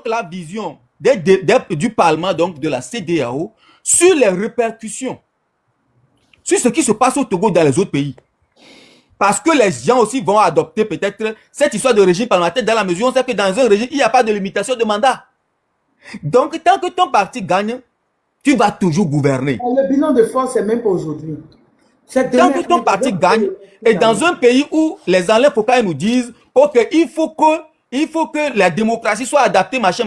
la vision du Parlement, donc de la CEDEAO, sur les répercussions, sur ce qui se passe au Togo dans les autres pays. Parce que les gens aussi vont adopter peut-être cette histoire de régime parlementaire dans la mesure où on sait que dans un régime, il n'y a pas de limitation de mandat. Donc, tant que ton parti gagne, tu vas toujours gouverner. Le bilan de force, c'est même pas aujourd'hui. Tant que ton parti gagne, et dans un pays où les Alain Foucault nous disent okay, il faut que la démocratie soit adaptée, machin,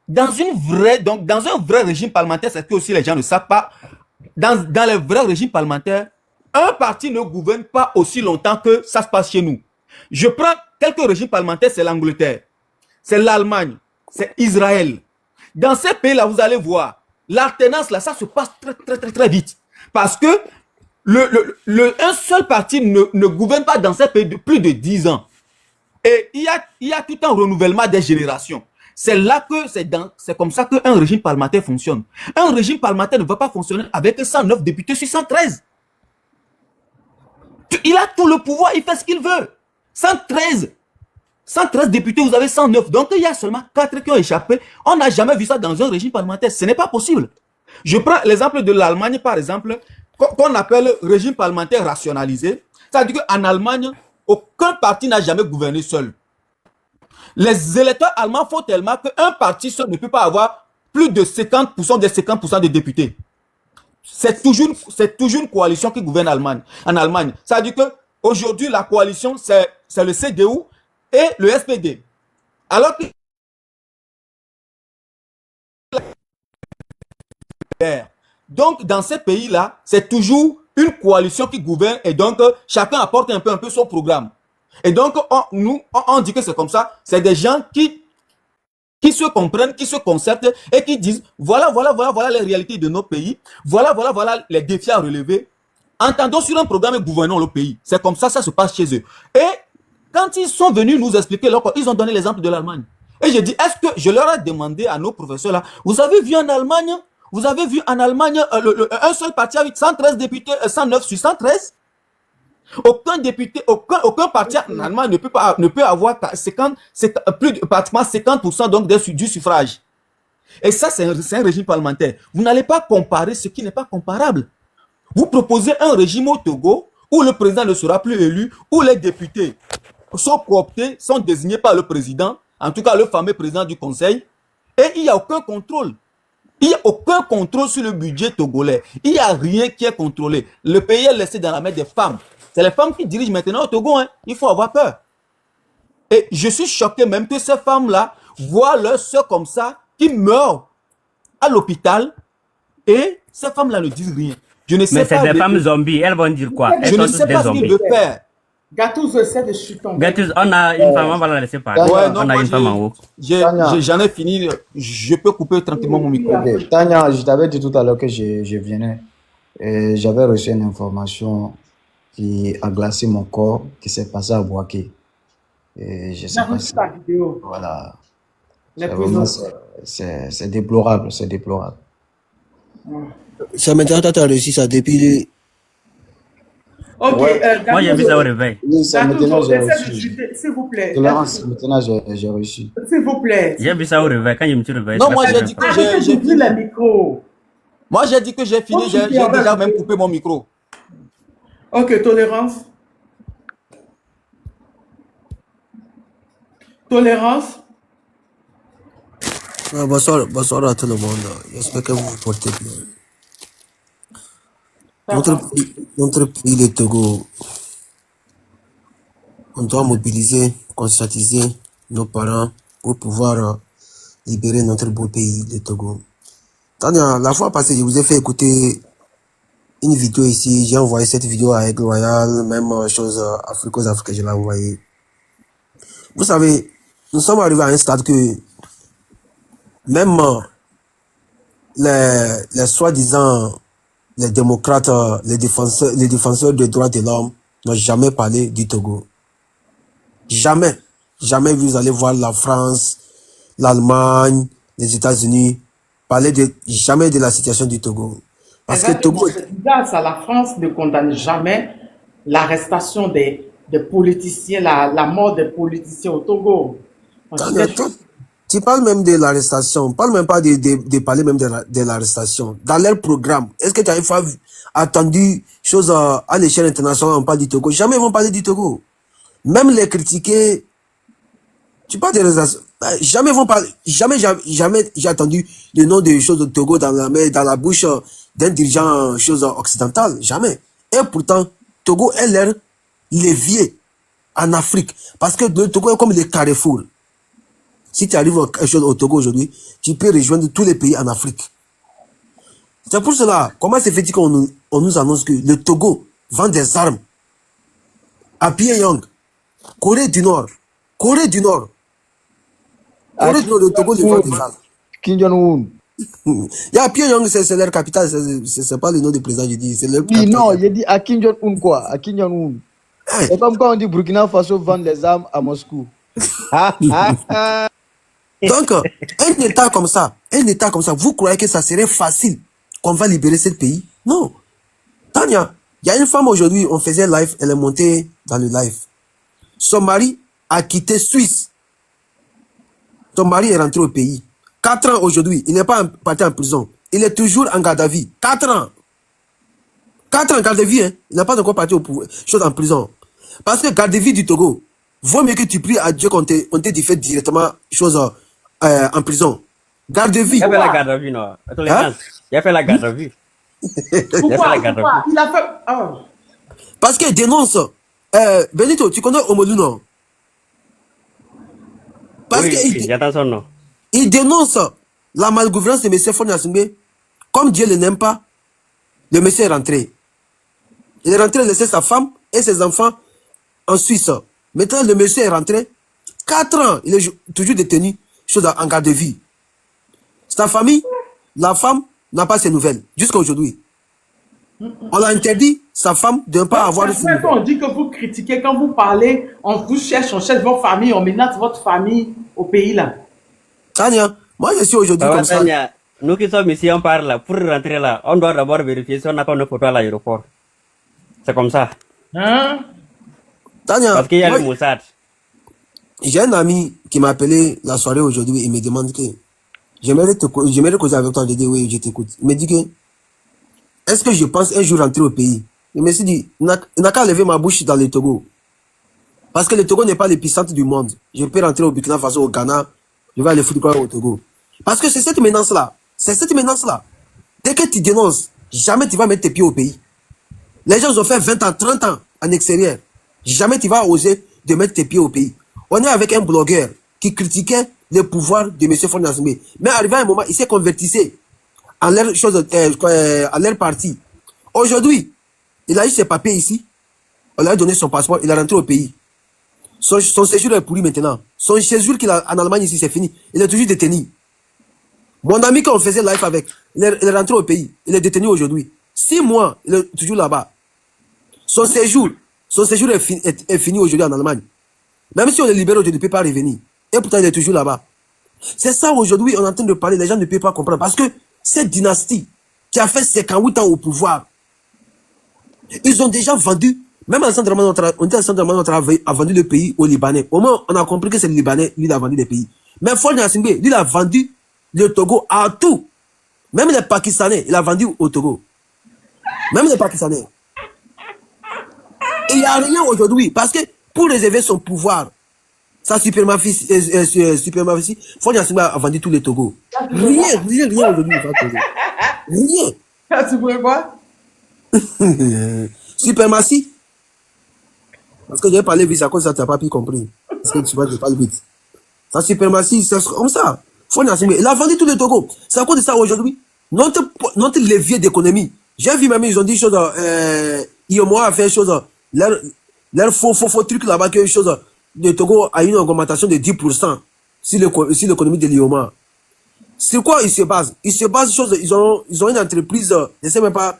dans un vrai régime parlementaire, c'est que aussi les gens ne savent pas, dans les vrais régimes parlementaires, un parti ne gouverne pas aussi longtemps que ça se passe chez nous. Je prends quelques régimes parlementaires, c'est l'Angleterre, c'est l'Allemagne, c'est Israël. Dans ces pays-là, vous allez voir, l'alternance, là, ça se passe très vite. Parce que un seul parti ne gouverne pas dans ces pays de plus de 10 ans. Et il y a tout un renouvellement des générations. C'est là que c'est comme ça qu'un régime parlementaire fonctionne. Un régime parlementaire ne va pas fonctionner avec 109 députés sur 113. Il a tout le pouvoir, il fait ce qu'il veut. 113 députés, vous avez 109. Donc il y a seulement 4 qui ont échappé. On n'a jamais vu ça dans un régime parlementaire. Ce n'est pas possible. Je prends l'exemple de l'Allemagne, par exemple, qu'on appelle régime parlementaire rationalisé. C'est-à-dire qu'en Allemagne, aucun parti n'a jamais gouverné seul. Les électeurs allemands font tellement qu'un parti seul ne peut pas avoir plus de 50% des 50% des députés. C'est toujours une coalition qui gouverne en Allemagne. C'est-à-dire qu'aujourd'hui, la coalition, c'est le CDU et le SPD. Alors que donc, dans ces pays-là, c'est toujours une coalition qui gouverne et donc chacun apporte un peu son programme. Et donc, on dit que c'est comme ça. C'est des gens qui se comprennent, qui se concertent et qui disent voilà les réalités de nos pays, voilà les défis à relever. Entendons sur un programme et gouvernons le pays. C'est comme ça se passe chez eux. Et quand ils sont venus nous expliquer, ils ont donné l'exemple de l'Allemagne. Et je dis, est-ce que je leur ai demandé à nos professeurs là, vous avez vu en Allemagne un seul parti avec 113 députés, 109 sur 113? Aucun député, aucun parti en Allemagne ne peut avoir pratiquement 50% donc du suffrage. Et ça, c'est un régime parlementaire. Vous n'allez pas comparer ce qui n'est pas comparable. Vous proposez un régime au Togo où le président ne sera plus élu, où les députés sont cooptés, sont désignés par le président, en tout cas le fameux président du conseil, et il n'y a aucun contrôle. Il n'y a aucun contrôle sur le budget togolais. Il n'y a rien qui est contrôlé. Le pays est laissé dans la main des femmes. C'est les femmes qui dirigent maintenant au Togo. Hein. Il faut avoir peur. Et je suis choqué même que ces femmes-là voient leurs soeurs comme ça qui meurent à l'hôpital et ces femmes-là ne disent rien. Je ne sais Mais pas. c'est des femmes zombies. Elles vont dire quoi? Je ne sais pas ce qu'il veut faire. Gatouze essaie de chuter. Gatouze, on a une femme, on va la laisser parler. Ouais, non, on a une femme en haut. J'en ai fini. Je peux couper tranquillement mon micro. Okay. Tania, je t'avais dit tout à l'heure que je venais. Et j'avais reçu une information qui a glacé mon corps, qui s'est passé à Bouaké. Et je sais pas si... Voilà. C'est déplorable, c'est déplorable. Ça m'intéresse, tu as réussi ça depuis... Ok, Ouais. Moi, j'ai vu ça au réveil. Oui, c'est maintenant j'ai reçu. S'il vous plaît. Tolérance, maintenant j'ai reçu. S'il vous plaît. J'ai vu ça au réveil. Quand je me suis réveillé. Non, moi j'ai dit que j'ai fini. le micro. Moi j'ai dit que j'ai fini. J'ai déjà même coupé mon micro. Ok, tolérance. Tolérance. Bonsoir à tout le monde. J'espère que vous vous portez bien. Notre pays, le Togo, on doit mobiliser, conscientiser nos parents pour pouvoir libérer notre beau pays, le Togo. Tania, la fois passée, je vous ai fait écouter une vidéo ici. J'ai envoyé cette vidéo à Aigle Royal, même chose Africains, je l'ai envoyé. Vous savez, nous sommes arrivés à un stade que même les soi-disant les démocrates, les défenseurs des droits de l'homme n'ont jamais parlé du Togo. Jamais. Jamais vous allez voir la France, l'Allemagne, les États-Unis parler jamais de la situation du Togo. Parce que Togo... Grâce à la France ne condamne jamais l'arrestation des politiciens, la mort des politiciens au Togo. Tu parles même de l'arrestation. Parle même pas de parler même de l'arrestation. Dans leur programme, est-ce que tu as une fois attendu chose à l'échelle internationale, on parle du Togo? Jamais ils vont parler du Togo. Même les critiquer, tu parles de l'arrestation. Jamais ils vont parler, jamais j'ai entendu le nom de choses du Togo dans la bouche d'un dirigeant chose occidentale. Jamais. Et pourtant, Togo est leur levier en Afrique. Parce que le Togo est comme le carrefour. Si tu arrives au Togo aujourd'hui, tu peux rejoindre tous les pays en Afrique. C'est pour cela, comment c'est fait qu'on nous annonce que le Togo vend des armes à Pyongyang, Corée du Nord, le Togo lui vend des armes. Kim Jong-un. Il y a Pyongyang, c'est leur capitale, c'est pas le nom du président, je dis, c'est leur Oui, capitale. non, j'ai dit à Kim Jong-un quoi? À Kim Jong-un. Hey. C'est comme quand on dit Burkina Faso vend des armes à Moscou. Donc, un État comme ça, vous croyez que ça serait facile qu'on va libérer ce pays? Non. Tania, il y a une femme aujourd'hui, on faisait live, elle est montée dans le live. Son mari a quitté Suisse. Son mari est rentré au pays. 4 ans aujourd'hui, il n'est pas parti en prison. Il est toujours en garde à vue. 4 ans. 4 ans en garde à vue, hein. Il n'a pas encore parti chose en prison. Parce que garde à vue du Togo, vaut mieux que tu pries à Dieu qu'on te diffère directement chose en prison. Garde à vue. Il a fait la garde à vue, non? Hein? Il a fait la garde à vue. Pourquoi? Il a fait... Oh. Parce qu'il dénonce. Benito, tu connais Omolu, non? Parce Oui, j'attends son nom. il dénonce la malgouvernance de M. Fonya-Singbe. Comme Dieu ne l'aime pas, le monsieur est rentré. Il est rentré laisser sa femme et ses enfants en Suisse. Maintenant, le monsieur est rentré. 4 ans, il est toujours détenu, chose en garde de vie. Sa famille, la femme, n'a pas ses nouvelles, jusqu'à aujourd'hui. On l'a interdit, sa femme, de ne pas avoir ses nouvelles. On dit que vous critiquez, quand vous parlez, on cherche votre famille, on menace votre famille au pays là. Tania, moi je suis aujourd'hui comme ça. Tania, nous qui sommes ici, on parle là. Pour rentrer là, on doit d'abord vérifier si on n'a pas une photo à l'aéroport. C'est comme ça. Hein? Tania, Parce qu'il y a le Moussad. j'ai un ami qui m'a appelé la soirée aujourd'hui et me demande que j'aimerais causer avec toi. Je dis oui, je t'écoute. Il me dit que est-ce que je pense un jour rentrer au pays? Il me dit, il n'a qu'à lever ma bouche dans le Togo. Parce que le Togo n'est pas l'épicentre du monde. Je peux rentrer au Burkina Faso, au Ghana, je vais aller foutre quoi au Togo. Parce que c'est cette menace-là. Dès que tu dénonces, jamais tu vas mettre tes pieds au pays. Les gens ont fait 20 ans, 30 ans en extérieur. Jamais tu vas oser de mettre tes pieds au pays. On est avec un blogueur qui critiquait le pouvoir de M. Fonya-Singbe. Mais arrivé à un moment, il s'est convertissé en leur parti. Aujourd'hui, il a eu ses papiers ici. On lui a donné son passeport, il est rentré au pays. Son séjour est pourri maintenant. Son séjour qu'il a en Allemagne ici, c'est fini. Il est toujours détenu. Mon ami qu'on faisait live avec, il est rentré au pays. Il est détenu aujourd'hui. 6 mois, il est toujours là-bas. Son séjour est fini aujourd'hui en Allemagne. Même si on le libère aujourd'hui, il ne peut pas revenir. Et pourtant, il est toujours là-bas. C'est ça aujourd'hui, on est en train de parler, les gens ne peuvent pas comprendre. Parce que cette dynastie qui a fait 58 ans au pouvoir, ils ont déjà vendu, même Alassane Dramane Ouattara a vendu le pays aux Libanais. Au moins, on a compris que c'est le Libanais, lui, il a vendu des pays. Mais Fonya-Singbe, lui, il a vendu le Togo à tout. Même les Pakistanais, il a vendu au Togo. Même les Pakistanais. Il n'y a rien aujourd'hui, parce que pour réserver son pouvoir, sa suprématie, Fonya-Singbe a vendu tous les Togo. Rien aujourd'hui, Togo. Rien. Tu voulais quoi? Suprématie. Parce que j'ai parlé vite, à cause de ça, tu n'as pas pu comprendre. Parce que tu vois, je parle vite. Sa suprématie, c'est comme ça. Fonya-Singbe, il a vendu tous les Togo. C'est à cause de ça aujourd'hui. Notre levier d'économie. J'ai vu même, ils ont dit chose, Iomoa a fait chose, leur faux truc là-bas, que chose, le Togo a une augmentation de 10% sur l'économie de l'Ioma. C'est quoi ils se basent? Ils se basent chose, ils ont une entreprise, je ne sais même pas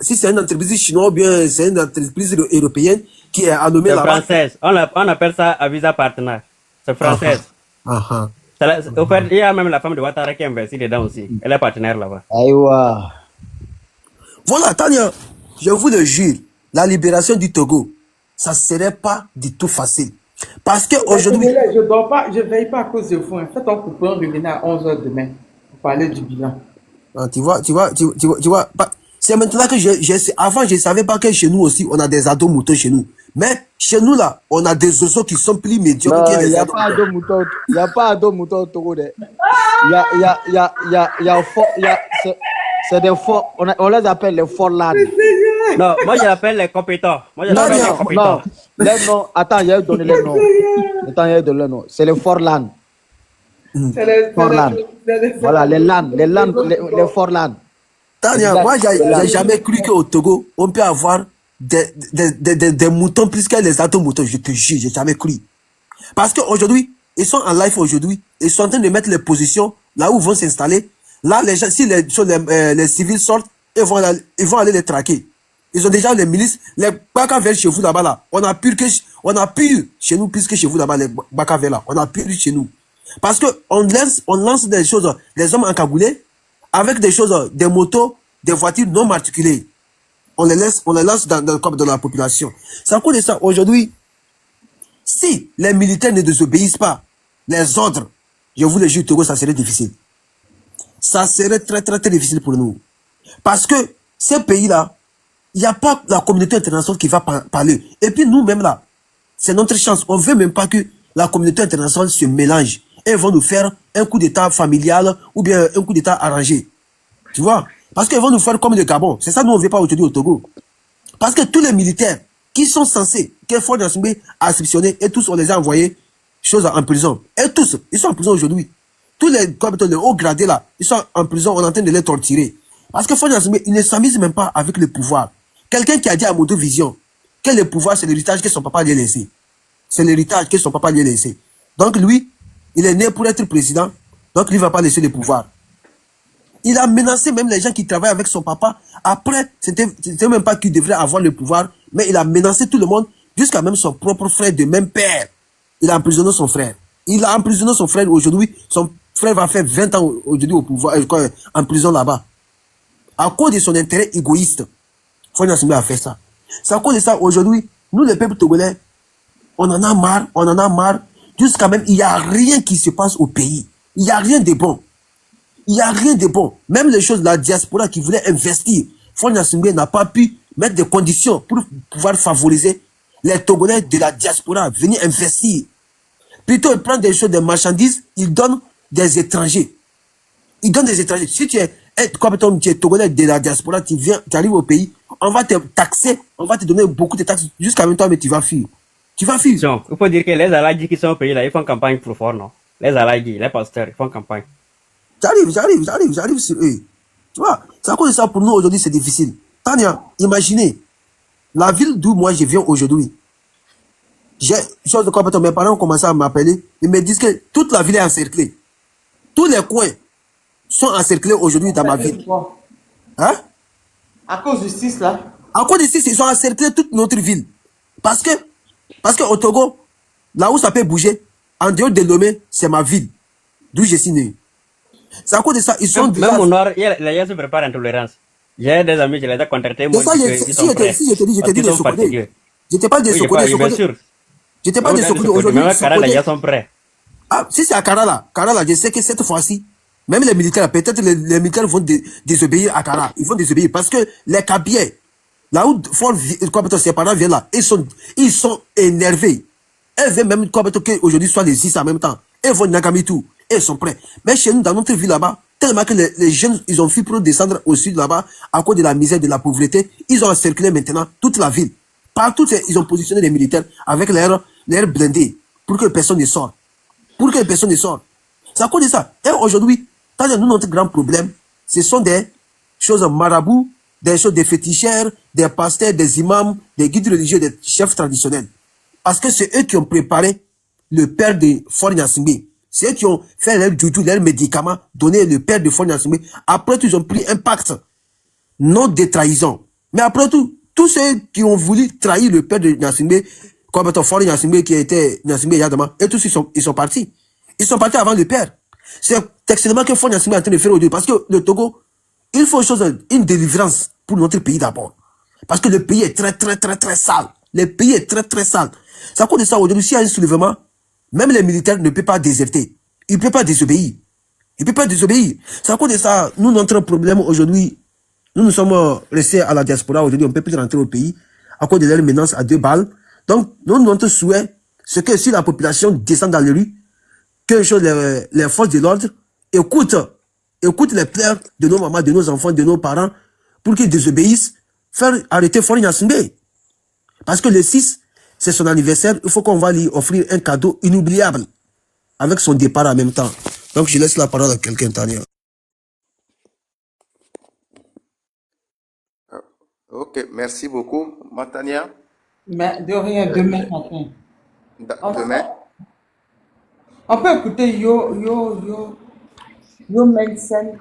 si c'est une entreprise chinoise ou bien c'est une entreprise européenne qui est nommée là-bas. C'est française. On appelle ça à visa partenaire. C'est française. Au fait, il y a même la femme de Ouattara qui a investi dedans aussi. Elle est partenaire là-bas. Aïwa. Voilà, Tania, je vous le jure, la libération du Togo, ça ne serait pas du tout facile. Parce qu'aujourd'hui, Je dors pas, je veille pas à cause de vous. En fait, on peut revenir à 11 h demain pour parler du bilan. c'est maintenant que avant, je savais pas que chez nous aussi, on a des ados moutons chez nous. Mais chez nous, là, on a des oiseaux qui sont plus médiocres Non, que il les n'y a ados pas moutons. de mouton. Il n'y a pas de mouton au Togo. C'est des forts. On les appelle les Forlan. Non, moi je l'appelle les compétents. Moi je Non, l'appelle les non, Non, compétents. les noms. Attends, il y a donné les noms. Attends, il y a donné les noms. C'est les Forlan. Forlan. Voilà, les Forlan. Tania, Exact. moi, Voilà. j'ai jamais cru qu'au Togo, on peut avoir des moutons plus que les ados moutons. Je te jure, j'ai jamais cru. Parce qu'aujourd'hui, ils sont en live aujourd'hui. Ils sont en train de mettre les positions là où ils vont s'installer. Là, les gens, si les civils sortent, ils vont aller les traquer. Ils ont déjà les milices. Les Baka viennent chez vous là-bas là. On a pur chez nous plus que chez vous là-bas, les Baka viennent là. On a pur chez nous. Parce que on lance des choses, des hommes encagoulés, avec des choses, des motos, des voitures non matriculées. On les lance dans le corps de la population. C'est à cause de ça, aujourd'hui, si les militaires ne désobéissent pas les ordres, je vous le jure, Togo, ça serait difficile. Ça serait très, très, très difficile pour nous. Parce que ces pays-là, il n'y a pas la communauté internationale qui va parler. Et puis nous-mêmes là, c'est notre chance. On ne veut même pas que la communauté internationale se mélange. Et ils vont nous faire un coup d'état familial ou bien un coup d'état arrangé. Tu vois? Parce qu'ils vont nous faire comme le Gabon. C'est ça nous on ne veut pas aujourd'hui au Togo. Parce que tous les militaires qui sont censés, que Ford Nassingbe a exceptionné, et tous on les a envoyés en prison. Et tous, ils sont en prison aujourd'hui. Tous les hauts gradés là, ils sont en prison, on est en train de les torturer. Parce que Ford Nassingbe, il ne s'amuse même pas avec le pouvoir. Quelqu'un qui a dit à Moto Vision que le pouvoir c'est l'héritage que son papa lui a laissé. C'est l'héritage que son papa lui a laissé. Donc lui, il est né pour être président, donc il ne va pas laisser le pouvoir. Il a menacé même les gens qui travaillent avec son papa. Après, c'était même pas qu'il devrait avoir le pouvoir, mais il a menacé tout le monde, jusqu'à même son propre frère de même père. Il a emprisonné son frère. Il a emprisonné son frère aujourd'hui. Son frère va faire 20 ans aujourd'hui au pouvoir, en prison là-bas. À cause de son intérêt égoïste, Ford Nassingbe a fait ça. C'est à cause de ça, aujourd'hui, nous, les peuples togolais, on en a marre, jusqu'à même, il n'y a rien qui se passe au pays. Il n'y a rien de bon. Il n'y a rien de bon. Même les choses de la diaspora qui voulait investir, Ford Nassingbe n'a pas pu mettre des conditions pour pouvoir favoriser les Togolais de la diaspora, venir investir. Plutôt, il prend des choses, des marchandises, il donne des étrangers. Il donne des étrangers. Si tu es Togolais de la diaspora, tu arrives au pays, on va te taxer, on va te donner beaucoup de taxes, jusqu'à même temps, mais tu vas fuir. Tu vas fuir. Donc, il faut dire que les Aladji qui sont au pays là, ils font campagne pour fort, non? Les Aladji, les pasteurs, ils font campagne. J'arrive sur eux. Tu vois, c'est à cause de ça, pour nous, aujourd'hui, c'est difficile. Tania, imaginez, la ville d'où moi je viens aujourd'hui, mes parents ont commencé à m'appeler, ils me disent que toute la ville est encerclée. Tous les coins sont encerclés aujourd'hui dans ma ville. Hein? À cause du 6 là. À cause de ça, ils ont encerclé toute notre ville. Parce que au Togo, là où ça peut bouger, en dehors de Lomé, c'est ma ville, d'où je suis né. C'est à cause de ça, ils sont déjà... Même au nord, les gens se préparent en tolérance. J'ai des amis, je les ai contactés, moi, ça, ils sont prêts. si je te dis des Sokodé. Je te parle des Oui, Sokodé. bien sûr. Je te parle des Sokodé. Aujourd'hui, même à Kara, les gens sont prêts. Ah, si c'est à Kara, je sais que cette fois-ci, même les militaires, peut-être les militaires vont désobéir à Kara. Ils vont désobéir parce que les Kabyais, là où ses parents viennent là, ils sont énervés. Elles veulent même qu'aujourd'hui soit les 6 en même temps. Elles vont Nagamitu. Elles sont prêts. Mais chez nous, dans notre ville là-bas, tellement que les jeunes, ils ont fui pour descendre au sud là-bas, à cause de la misère, de la pauvreté, ils ont encerclé maintenant toute la ville. Partout, ils ont positionné les militaires avec leurs blindés pour que personne ne sorte. Pour que personne ne sorte. C'est à cause de ça. Et aujourd'hui, nous, notre grand problème, ce sont des choses marabouts, des choses des féticheurs, des pasteurs, des imams, des guides religieux, des chefs traditionnels. Parce que c'est eux qui ont préparé le père de Ford Nassingbe. C'est eux qui ont fait leurs joujou, leurs médicaments, donné le père de Ford Nassingbe. Après tout, ils ont pris un pacte, non de trahison. Mais après tout, tous ceux qui ont voulu trahir le père de Nassingbe, comme Ford Nassingbe qui était Nassingbe Yadama, et tous ils sont partis. Ils sont partis avant le père. C'est extrêmement que Ford Nassingbe est en train de faire aujourd'hui. Parce que le Togo, il faut une délivrance pour notre pays d'abord. Parce que le pays est très, très, très, très sale. Le pays est très, très sale. C'est à cause de ça, aujourd'hui, s'il y a un soulèvement, même les militaires ne peuvent pas déserter. Ils ne peuvent pas désobéir. Ils ne peuvent pas désobéir. C'est à cause de ça, nous, notre problème aujourd'hui, nous sommes restés à la diaspora aujourd'hui, on ne peut plus rentrer au pays à cause de leur menace à 2 balles. Donc, nous, notre souhait, c'est que si la population descend dans les rues, que les forces de l'ordre écoutent les pleurs de nos mamans, de nos enfants, de nos parents, pour qu'ils désobéissent, faire arrêter Faure Gnassingbé. Parce que le 6, c'est son anniversaire, il faut qu'on va lui offrir un cadeau inoubliable avec son départ en même temps. Donc, je laisse la parole à quelqu'un, Tania. Ok, merci beaucoup, Matania. Mais de rien, demain matin. Demain. On peut écouter Yo Mensen.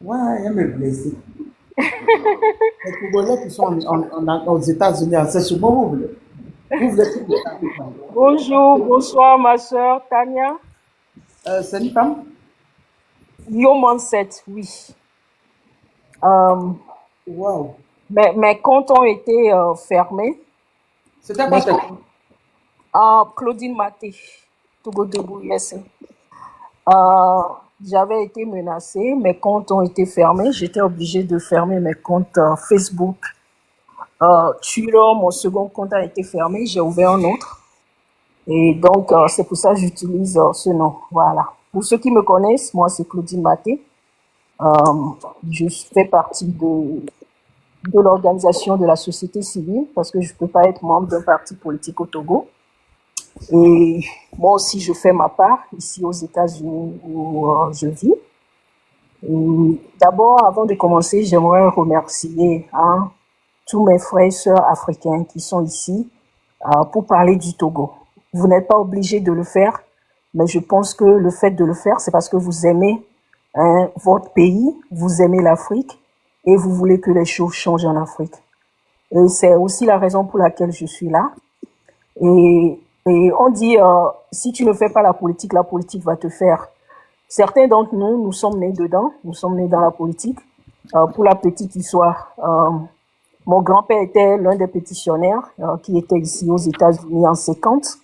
Ouais, elle me blessé. Les Congolais qui sont aux États-Unis, c'est souvent vous voulez. Vous voulez tout le Bonjour, bonsoir ma soeur Tania. c'est une femme? Yo Manset, oui. Euh, Wow. mes comptes ont été fermés. C'était quoi tes Claudine Maté, Togo Debout, USA. J'avais été menacée, mes comptes ont été fermés. J'étais obligée de fermer mes comptes Facebook. Twitter, mon second compte a été fermé. J'ai ouvert un autre. Et donc, c'est pour ça que j'utilise ce nom. Voilà. Pour ceux qui me connaissent, moi, c'est Claudine Maté. Je fais partie de l'organisation de la société civile parce que je ne peux pas être membre d'un parti politique au Togo. Et moi aussi, je fais ma part ici aux États-Unis où je vis. Et d'abord, avant de commencer, j'aimerais remercier tous mes frères et sœurs africains qui sont ici pour parler du Togo. Vous n'êtes pas obligés de le faire, mais je pense que le fait de le faire, c'est parce que vous aimez votre pays, vous aimez l'Afrique et vous voulez que les choses changent en Afrique. Et c'est aussi la raison pour laquelle je suis là. Et on dit, si tu ne fais pas la politique va te faire. Certains d'entre nous, nous sommes nés dedans, nous sommes nés dans la politique. Pour la petite histoire, mon grand-père était l'un des pétitionnaires qui était ici aux États-Unis en 50,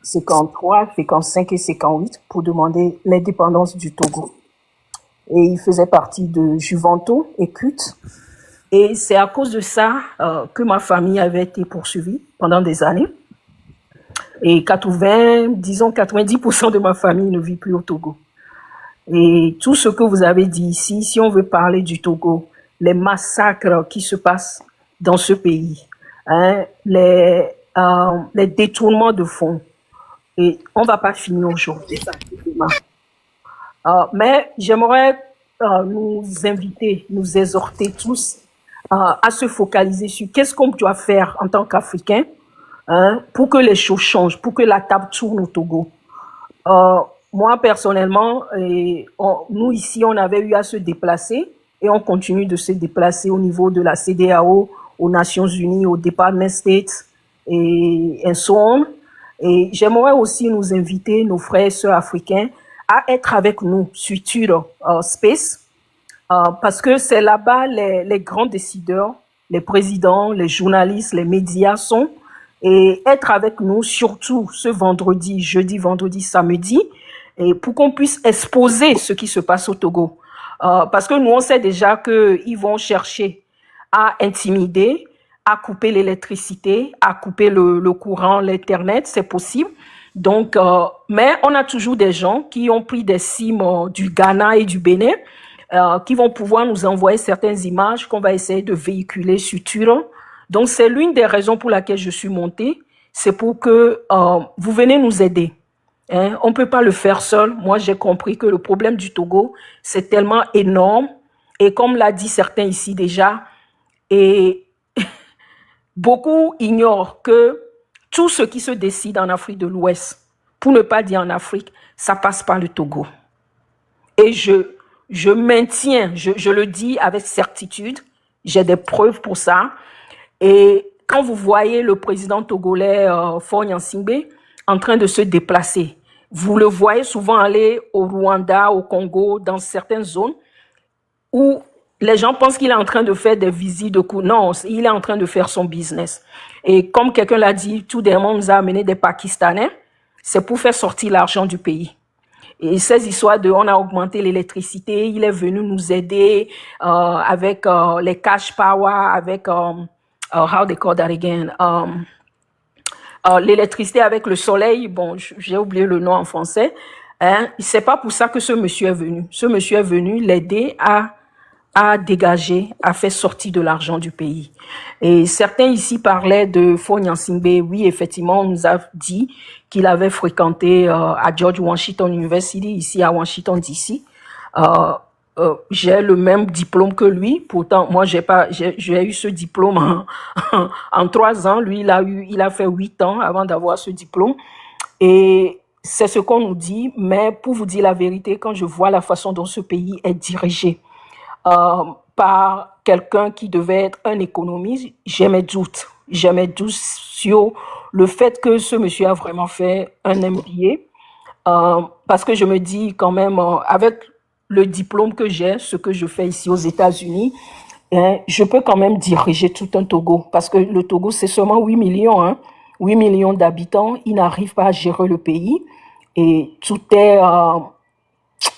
53, 55 et 58 pour demander l'indépendance du Togo. Et il faisait partie de Juventus et CUT. Et c'est à cause de ça que ma famille avait été poursuivie pendant des années. Et 90% de ma famille ne vit plus au Togo. Et tout ce que vous avez dit ici, si on veut parler du Togo, les massacres qui se passent dans ce pays, les détournements de fonds, et on va pas finir aujourd'hui. Mais j'aimerais nous inviter, nous exhorter tous à se focaliser sur qu'est-ce qu'on doit faire en tant qu'Africains pour que les choses changent, pour que la table tourne au Togo. Moi, personnellement, nous ici, on avait eu à se déplacer et on continue de se déplacer au niveau de la CEDEAO, aux Nations Unies, au Department State et so on. Et j'aimerais aussi nous inviter, nos frères et sœurs africains, à être avec nous sur Twitter Space, parce que c'est là-bas les grands décideurs, les présidents, les journalistes, les médias sont, et être avec nous surtout ce vendredi, jeudi, vendredi, samedi, et pour qu'on puisse exposer ce qui se passe au Togo. Parce que nous, on sait déjà qu'ils vont chercher à intimider, à couper l'électricité, à couper le courant, l'Internet, c'est possible. Donc, mais on a toujours des gens qui ont pris des SIM du Ghana et du Bénin, qui vont pouvoir nous envoyer certaines images qu'on va essayer de véhiculer sur Twitter. Donc, c'est l'une des raisons pour laquelle je suis montée. C'est pour que vous venez nous aider. On ne peut pas le faire seul. Moi, j'ai compris que le problème du Togo, c'est tellement énorme. Et comme l'a dit certains ici déjà, et beaucoup ignorent que tout ce qui se décide en Afrique de l'Ouest, pour ne pas dire en Afrique, ça passe par le Togo. Et je maintiens, je le dis avec certitude, j'ai des preuves pour ça. Et quand vous voyez le président togolais Faure Gnassingbé en train de se déplacer, vous le voyez souvent aller au Rwanda, au Congo, dans certaines zones où les gens pensent qu'il est en train de faire des visites de coups. Non, il est en train de faire son business. Et comme quelqu'un l'a dit, tout dernièrement, on nous a amené des Pakistanais. C'est pour faire sortir l'argent du pays. Et ces histoires de, on a augmenté l'électricité, il est venu nous aider avec les cash power, avec, how they call that again, l'électricité avec le soleil. Bon, j'ai oublié le nom en français. Hein, c'est pas pour ça que ce monsieur est venu. Ce monsieur est venu l'aider à dégager, à faire sortir de l'argent du pays. Et certains ici parlaient de Fonyansingbe. Oui, effectivement, on nous a dit qu'il avait fréquenté à George Washington University, ici à Washington DC. J'ai le même diplôme que lui. Pourtant, moi, j'ai eu ce diplôme en 3 ans. Lui, il a fait 8 ans avant d'avoir ce diplôme. Et c'est ce qu'on nous dit. Mais pour vous dire la vérité, quand je vois la façon dont ce pays est dirigé, par quelqu'un qui devait être un économiste, j'ai mes doutes. J'ai mes doutes sur le fait que ce monsieur a vraiment fait un MBA. Parce que je me dis quand même, avec le diplôme que j'ai, ce que je fais ici aux États-Unis, je peux quand même diriger tout un Togo. Parce que le Togo, c'est seulement 8 millions. Hein, 8 millions d'habitants. Ils n'arrivent pas à gérer le pays. Et tout est...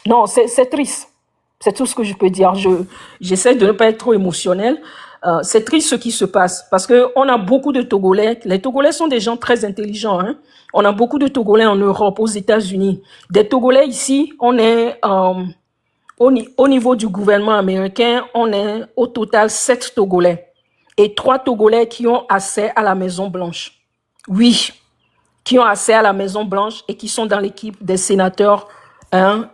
non, c'est triste. C'est tout ce que je peux dire. J'essaie de ne pas être trop émotionnel. C'est triste ce qui se passe parce que on a beaucoup de Togolais. Les Togolais sont des gens très intelligents. Hein. On a beaucoup de Togolais en Europe, aux États-Unis. Des Togolais ici, on est au niveau du gouvernement américain, on est au total 7 Togolais et 3 Togolais qui ont accès à la Maison Blanche. Oui, qui ont accès à la Maison Blanche et qui sont dans l'équipe des sénateurs, hein,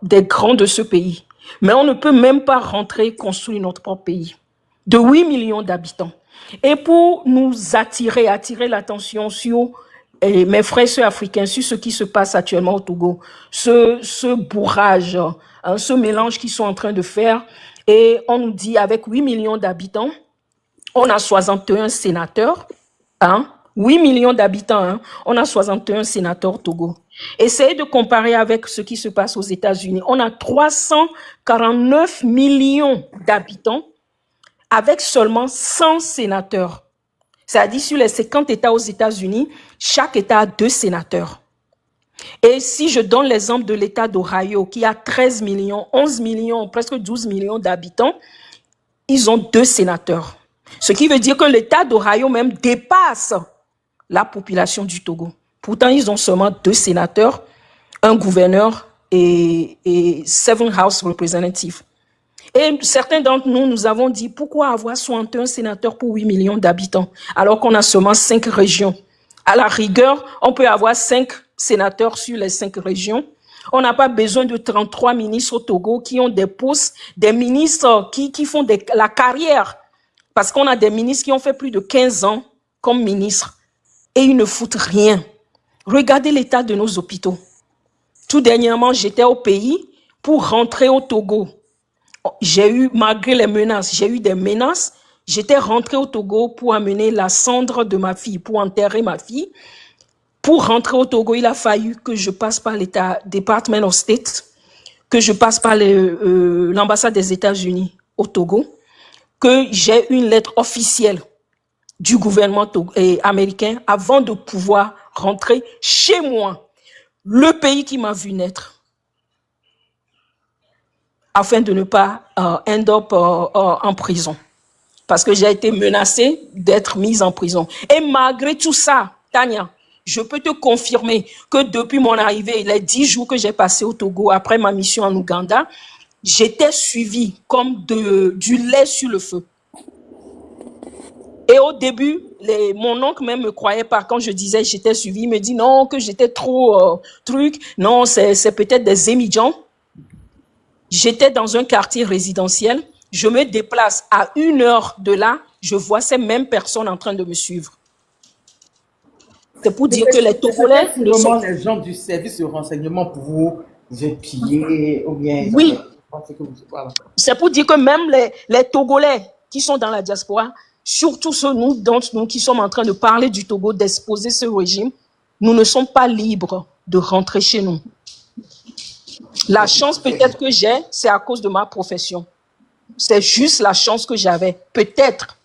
des grands de ce pays. Mais on ne peut même pas rentrer et construire notre propre pays de 8 millions d'habitants. Et pour nous attirer l'attention sur mes frères et sœurs africains, sur ce qui se passe actuellement au Togo, ce bourrage, hein, ce mélange qu'ils sont en train de faire. Et on nous dit avec 8 millions d'habitants, on a 61 sénateurs, hein, 8 millions d'habitants, hein, on a 61 sénateurs au Togo. Essayez de comparer avec ce qui se passe aux États-Unis. On a 349 millions d'habitants avec seulement 100 sénateurs. C'est-à-dire sur les 50 États aux États-Unis, chaque État a 2 sénateurs. Et si je donne l'exemple de l'État d'Ohio qui a 13 millions, 11 millions, presque 12 millions d'habitants, ils ont 2 sénateurs. Ce qui veut dire que l'État d'Ohio même dépasse la population du Togo. Pourtant, ils ont seulement 2 sénateurs, un gouverneur et 7 House Representatives. Et certains d'entre nous, nous avons dit, pourquoi avoir 61 sénateurs pour 8 millions d'habitants, alors qu'on a seulement 5 régions? À la rigueur, on peut avoir 5 sénateurs sur les 5 régions. On n'a pas besoin de 33 ministres au Togo qui ont des postes, des ministres qui font la carrière. Parce qu'on a des ministres qui ont fait plus de 15 ans comme ministres et ils ne foutent rien. Regardez l'état de nos hôpitaux. Tout dernièrement, j'étais au pays pour rentrer au Togo. Malgré les menaces, j'ai eu des menaces. J'étais rentré au Togo pour amener la cendre de ma fille, pour enterrer ma fille. Pour rentrer au Togo, il a fallu que je passe par l'État, Department of State, que je passe par l'ambassade des États-Unis au Togo, que j'ai une lettre officielle du gouvernement américain avant de pouvoir rentrer chez moi, le pays qui m'a vu naître, afin de ne pas end up en prison. Parce que j'ai été menacée d'être mise en prison. Et malgré tout ça, Tania, je peux te confirmer que depuis mon arrivée, les 10 jours que j'ai passés au Togo, après ma mission en Ouganda, j'étais suivie comme du lait sur le feu. Et au début, mon oncle même me croyait pas quand je disais j'étais suivie. Il me dit non, que j'étais trop truc. Non, c'est peut-être des émigrants. J'étais dans un quartier résidentiel. Je me déplace à 1 heure de là. Je vois ces mêmes personnes en train de me suivre. C'est pour dire que les Togolais... C'est vraiment les gens du service de renseignement pour vous épier ou bien... Oui. C'est pour dire que même les Togolais qui sont dans la diaspora, surtout ceux d'entre nous qui sommes en train de parler du Togo, d'exposer ce régime, nous ne sommes pas libres de rentrer chez nous. La chance peut-être que j'ai, c'est à cause de ma profession. C'est juste la chance que j'avais, peut-être.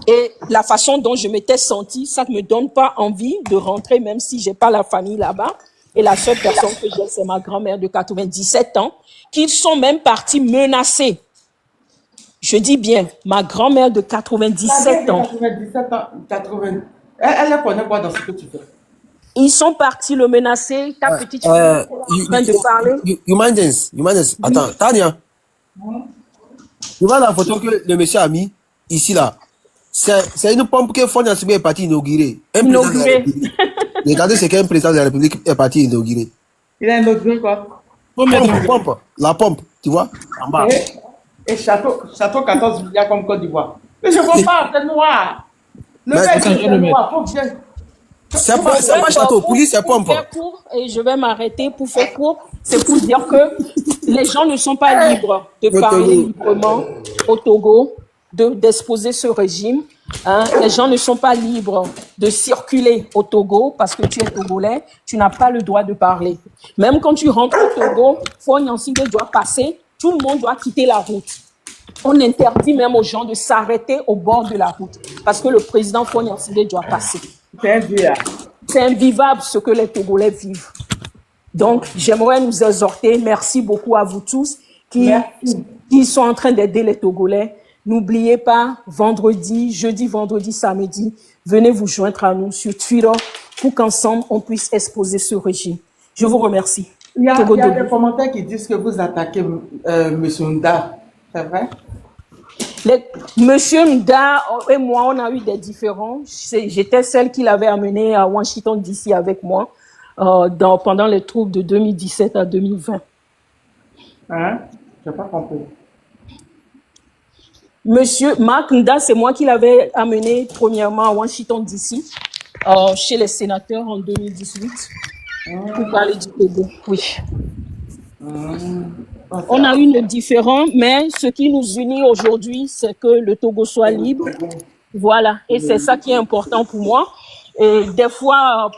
Et la façon dont je m'étais sentie, ça ne me donne pas envie de rentrer, même si j'ai pas la famille là-bas. Et la seule personne que j'ai, c'est ma grand-mère de 97 ans, qui sont même partis menacés. Je dis bien, ma grand-mère de 97 ans. 97 ans, 80. Elle connaît quoi dans ce que tu fais? Ils sont partis le menacer. Ta petite fille est en train de parler. You mind this? Attends, Tania. Tu vois la photo que le monsieur a mis ici là. C'est une pompe que Fonia Sibé est parti inaugurer. Regardez ce qu'un président de la République est parti inaugurer. Il a inauguré quoi? Pompe, la pompe, tu vois, en bas. Et château 14 milliards comme Côte d'Ivoire. Mais je ne vois pas, c'est noir. Le gars est noir, faut bien. C'est pas château, police, c'est pompe. Et je vais m'arrêter pour faire court. C'est pour dire que les gens ne sont pas libres de parler librement au Togo, d'exposer ce régime. Hein. Les gens ne sont pas libres de circuler au Togo parce que tu es togolais, tu n'as pas le droit de parler. Même quand tu rentres au Togo, Fognansingbe doit passer, tout le monde doit quitter la route. On interdit même aux gens de s'arrêter au bord de la route parce que le président Fognansingbe doit passer. C'est invivable ce que les Togolais vivent. Donc, j'aimerais nous exhorter. Merci beaucoup à vous tous qui sont en train d'aider les Togolais. N'oubliez pas, jeudi, vendredi, samedi, venez vous joindre à nous sur Twitter pour qu'ensemble, on puisse exposer ce régime. Je vous remercie. Il y a des commentaires qui disent que vous attaquez M. Nda. C'est vrai? Monsieur Nda et moi, on a eu des différends. J'étais celle qui l'avait amené à Washington, D.C. avec moi pendant les troubles de 2017 à 2020. Hein? Je n'ai pas compris. Monsieur Mark Nda, c'est moi qui l'avais amené premièrement à Washington, D.C., chez les sénateurs en 2018, pour parler du Togo. Oui. On a eu nos différends, mais ce qui nous unit aujourd'hui, c'est que le Togo soit libre. Voilà, et c'est ça qui est important pour moi. Et des fois,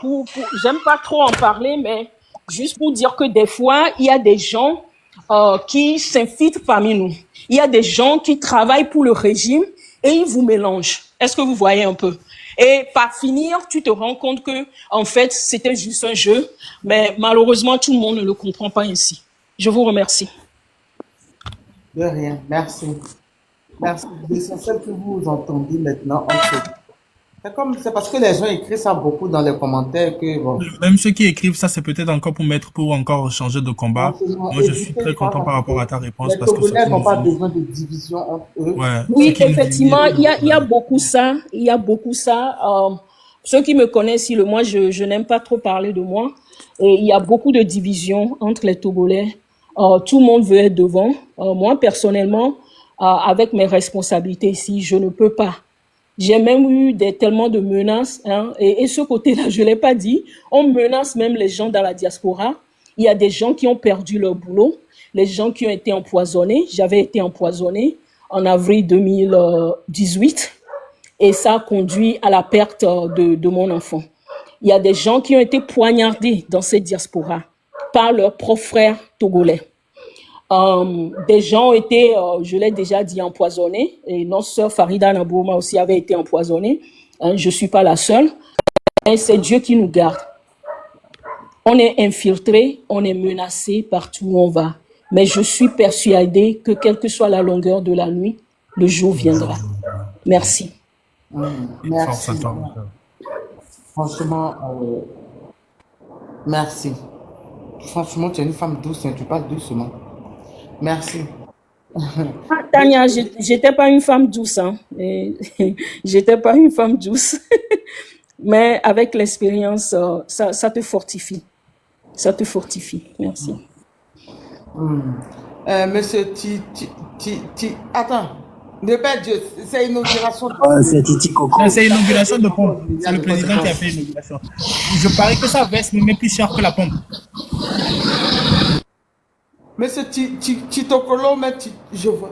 j'aime pas trop en parler, mais juste pour dire que des fois, il y a des gens qui s'infiltrent parmi nous. Il y a des gens qui travaillent pour le régime et ils vous mélangent. Est-ce que vous voyez un peu? Et par finir, tu te rends compte que, en fait, c'était juste un jeu, mais malheureusement, tout le monde ne le comprend pas ainsi. Je vous remercie. De rien, merci. Merci. L'essentiel que vous entendez maintenant, c'est parce que les gens écrivent ça beaucoup dans les commentaires que bon. Même ceux qui écrivent ça, c'est peut-être encore pour encore changer de combat. Moi, je suis très content par rapport à ta réponse les parce que Togolais n'ont pas besoin de division entre eux. Ouais, oui, effectivement, il y a beaucoup ça. Il y a beaucoup ça. Ceux qui me connaissent, moi, je n'aime pas trop parler de moi. Et il y a beaucoup de divisions entre les Togolais. Tout le monde veut être devant. Moi, personnellement, avec mes responsabilités ici, je ne peux pas. J'ai même eu tellement de menaces, hein, et ce côté-là, je l'ai pas dit. On menace même les gens dans la diaspora. Il y a des gens qui ont perdu leur boulot, les gens qui ont été empoisonnés. J'avais été empoisonnée en avril 2018 et ça a conduit à la perte de mon enfant. Il y a des gens qui ont été poignardés dans cette diaspora par leurs propres frères togolais. Des gens ont été, je l'ai déjà dit, empoisonnés. Et notre sœur Farida Nabouma aussi avait été empoisonnée. Hein, je ne suis pas la seule. Et c'est Dieu qui nous garde. On est infiltré, on est menacé partout où on va. Mais je suis persuadée que quelle que soit la longueur de la nuit, le jour viendra. Merci. Merci. Franchement, merci. Franchement, tu es une femme douce, hein, tu parles doucement. Merci. Tania, j'étais pas une femme douce, hein. J'étais pas une femme douce. Mais avec l'expérience, ça te fortifie. Ça te fortifie. Merci. Monsieur attends. Ne pas Dieu, c'est inauguration. C'est Titi Coco. C'est inauguration de pompe. C'est le président qui a fait l'inauguration. Je parie que ça baisse même plus cher que la pompe. Monsieur Tito Kolo, je vois.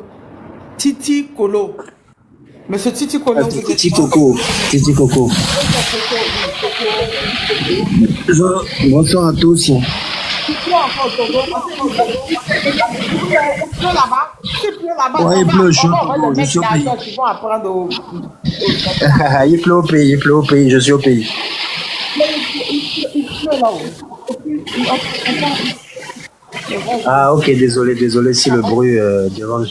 Titi Kolo. Monsieur Titi Kolo. Titi Coco. Titi Coco. Bonsoir à tous. Il pleut encore au Togo. Parce que il pleut là-bas. Il pleut là-bas. Ouais, il pleut, je suis au On va Togo, les je suis au pays. mecs qui vont apprendre Il pleut au pays, il pleut au pays, je suis au pays. il pleut là-haut. Et puis, Ah, ok, désolé, désolé si le bruit dérange.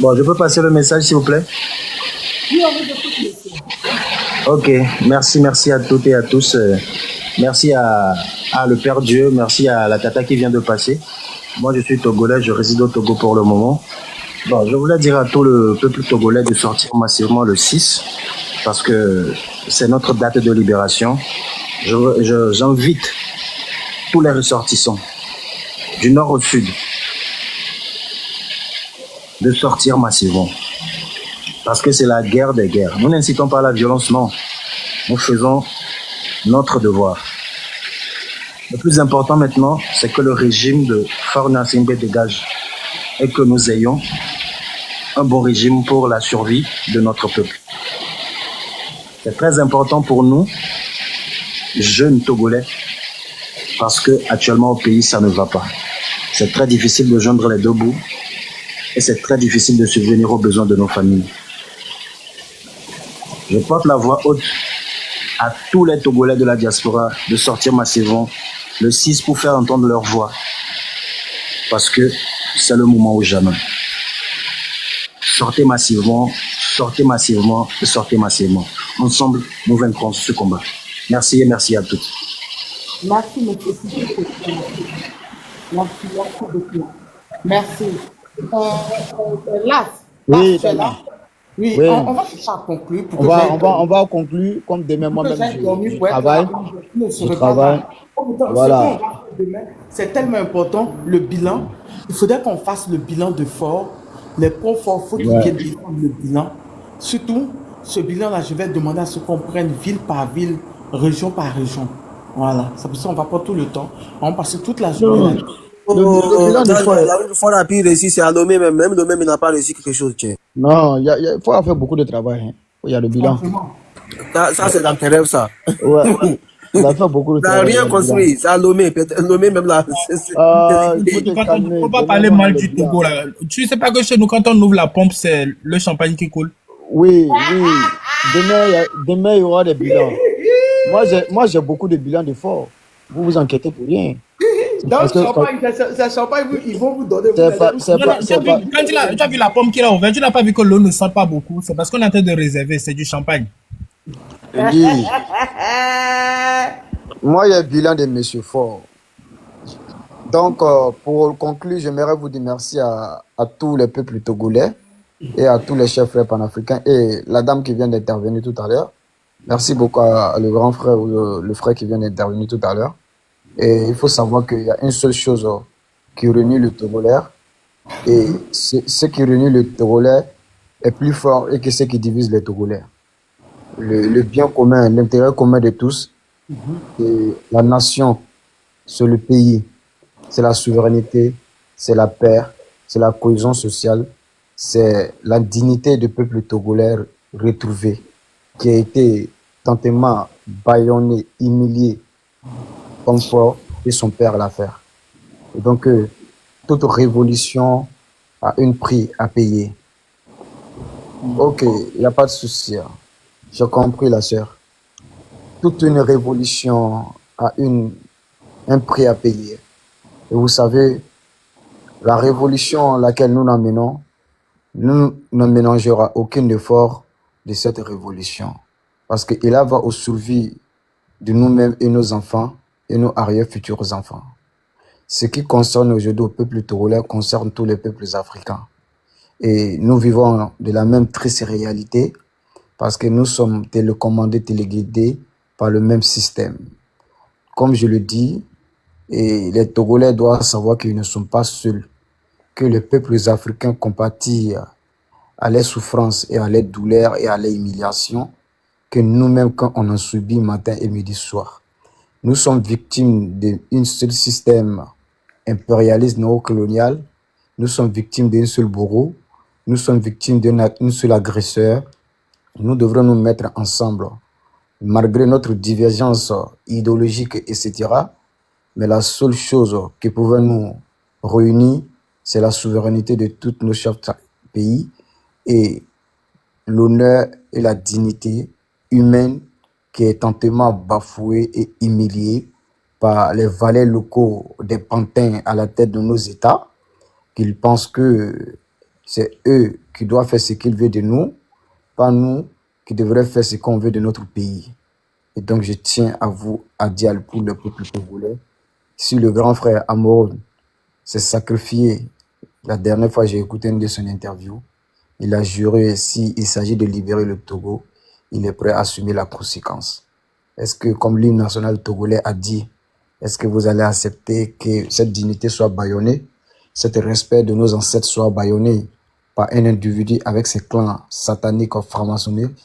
Bon, je peux passer le message, s'il vous plaît? Ok, merci, merci à toutes et à tous. Merci à le Père Dieu, merci à la tata qui vient de passer. Moi, je suis togolais, je réside au Togo pour le moment. Bon, je voulais dire à tout le peuple togolais de sortir massivement le 6, parce que c'est notre date de libération. J'invite tous les ressortissants, du nord au sud, de sortir massivement. Parce que c'est la guerre des guerres. Nous n'incitons pas à la violence, non. Nous faisons notre devoir. Le plus important maintenant, c'est que le régime de Farouna Singbe dégage et que nous ayons un bon régime pour la survie de notre peuple. C'est très important pour nous, jeunes Togolais, parce que actuellement au pays, ça ne va pas. C'est très difficile de joindre les deux bouts et c'est très difficile de subvenir aux besoins de nos familles. Je porte la voix haute à tous les Togolais de la diaspora de sortir massivement le 6 pour faire entendre leur voix. Parce que c'est le moment ou jamais. Sortez massivement et sortez massivement. Ensemble, nous vaincrons ce combat. Merci et merci à toutes. Merci, monsieur. Merci beaucoup. Merci. Las, Oui, tu es là? Oui, oui. on va chercher à conclure. On va conclure, comme demain, moi-même, je travaille. Voilà. C'est tellement important, le bilan. Il faudrait qu'on fasse le bilan de fort. Les points forts, il faut qu'ils viennent défendre le bilan. Surtout, ce bilan-là, je vais demander à ce qu'on prenne ville par ville, région par région. Voilà, c'est pour ça qu'on ne va pas tout le temps. On va passer toute la journée. La même fois, on a pu réussir, c'est à Lomé même. Même Lomé, il n'a pas réussi quelque chose, tiens. Non, il faut faire beaucoup de travail. Hein. Il y a le bilan. Ça c'est dans tes rêves, ça. Ouais. Il a fait beaucoup de travail. Il n'a rien construit. C'est à Lomé. Lomé, même là. Il ne faut pas parler mal du Togo, là. Tu ne sais pas que chez nous, quand on ouvre la pompe, c'est le champagne qui coule. Oui. Demain, il y aura des bilans. Moi, j'ai beaucoup de bilans de fort. Vous vous inquiétez pour rien. Dans le champagne, ils vont vous donner. Tu as vu la pomme qui est ouverte, tu n'as pas vu que l'eau ne sort pas beaucoup. C'est parce qu'on est en train de réserver, c'est du champagne. Oui. Moi, il y a le bilan de M. Fort. Donc, pour conclure, j'aimerais vous dire merci à tous les peuples togolais et à tous les chefs frères panafricains et la dame qui vient d'intervenir tout à l'heure. Merci beaucoup à le grand frère ou le frère qui vient d'intervenir tout à l'heure. Et il faut savoir qu'il y a une seule chose qui réunit le Togolais. Et ce qui réunit le Togolais est plus fort que ce qui divise les Togolais. Le bien commun, l'intérêt commun de tous, c'est la nation, c'est le pays, c'est la souveraineté, c'est la paix, c'est la cohésion sociale, c'est la dignité du peuple togolais retrouvé, qui a été tantement bâillonné, humilié, comme Fort et son père l'a fait. Et donc, toute révolution a un prix à payer. Ok, il n'y a pas de souci. J'ai compris, la sœur. Toute une révolution a un prix à payer. Et vous savez, la révolution à laquelle nous l'emmenons, nous ne mélangerons aucun effort de cette révolution. Parce qu'il va au survie de nous-mêmes et nos enfants et nos arrière-futurs enfants. Ce qui concerne aujourd'hui le peuple togolais concerne tous les peuples africains. Et nous vivons de la même triste réalité parce que nous sommes télécommandés, téléguidés par le même système. Comme je le dis, et les Togolais doivent savoir qu'ils ne sont pas seuls, que les peuples africains compatissent à leurs souffrances et à leurs douleurs et à leurs humiliations, que nous-mêmes, quand on en subit matin et midi soir. Nous sommes victimes d'un seul système impérialiste néocolonial. Nous sommes victimes d'un seul bourreau. Nous sommes victimes d'un seul agresseur. Nous devrons nous mettre ensemble. malgré notre divergence idéologique, etc. Mais la seule chose qui pouvait nous réunir, c'est la souveraineté de tous nos chefs pays et l'honneur et la dignité humaine qui est tentement bafouée et humiliée par les valets locaux des pantins à la tête de nos États, qu'ils pensent que c'est eux qui doivent faire ce qu'ils veulent de nous, pas nous qui devraient faire ce qu'on veut de notre pays. Et donc, je tiens à vous à dire pour le peuple togolais, si le grand frère Amoron s'est sacrifié, la dernière fois j'ai écouté une de son interview, il a juré, s'il s'agit de libérer le Togo, il est prêt à assumer la conséquence. Est-ce que, comme l'hymne national togolais a dit, est-ce que vous allez accepter que cette dignité soit bâillonnée, cet respect de nos ancêtres soit bâillonné par un individu avec ses clans sataniques franc-maçonniques?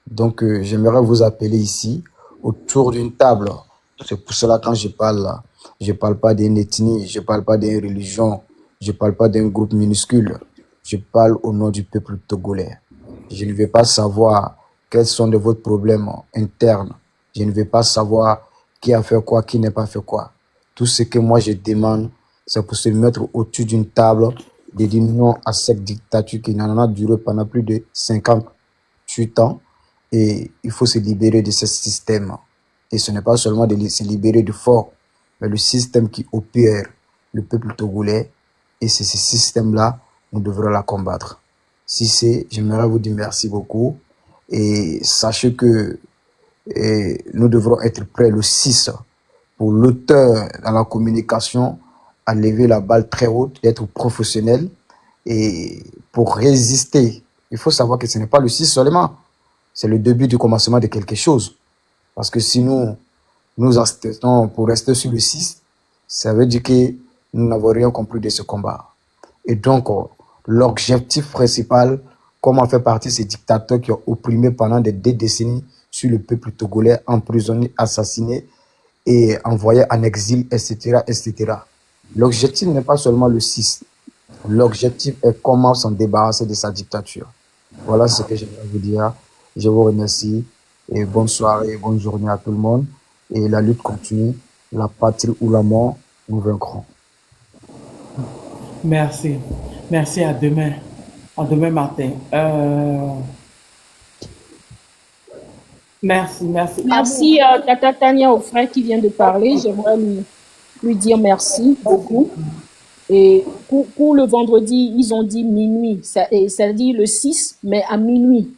Donc, j'aimerais vous appeler ici, autour d'une table. C'est pour cela quand je parle pas d'une ethnie, je parle pas d'une religion, je parle pas d'un groupe minuscule. Je parle au nom du peuple togolais. Je ne vais pas savoir quels sont de vos problèmes internes. Je ne vais pas savoir qui a fait quoi, qui n'a pas fait quoi. Tout ce que moi je demande, c'est pour se mettre au-dessus d'une table de dire non à cette dictature qui n'en a duré pendant plus de 58 ans. Et il faut se libérer de ce système. Et ce n'est pas seulement de se libérer du fort, mais le système qui opère le peuple togolais. Et c'est ce système-là, nous devrons la combattre. Si c'est, j'aimerais vous dire merci beaucoup. Et sachez que nous devrons être prêts le 6 pour l'auteur dans la communication à lever la balle très haute, d'être professionnel. Et pour résister, il faut savoir que ce n'est pas le 6 seulement. C'est le début du commencement de quelque chose. Parce que si nous insistons pour rester sur le 6, ça veut dire que nous n'avons rien compris de ce combat. Et donc, l'objectif principal, comment faire partie de ces dictateurs qui ont opprimé pendant des décennies sur le peuple togolais, emprisonné, assassiné et envoyé en exil, etc., etc. L'objectif n'est pas seulement le 6. L'objectif est comment s'en débarrasser de sa dictature. Voilà ce que je vais vous dire. Je vous remercie et bonne soirée, bonne journée à tout le monde. Et la lutte continue. La patrie ou la mort, nous vaincrons. Merci. Merci, à demain. À demain matin. Merci. Merci à Tata Tania, au frère qui vient de parler. J'aimerais lui dire merci beaucoup. Et pour le vendredi, ils ont dit minuit. Ça dit le 6, mais à minuit.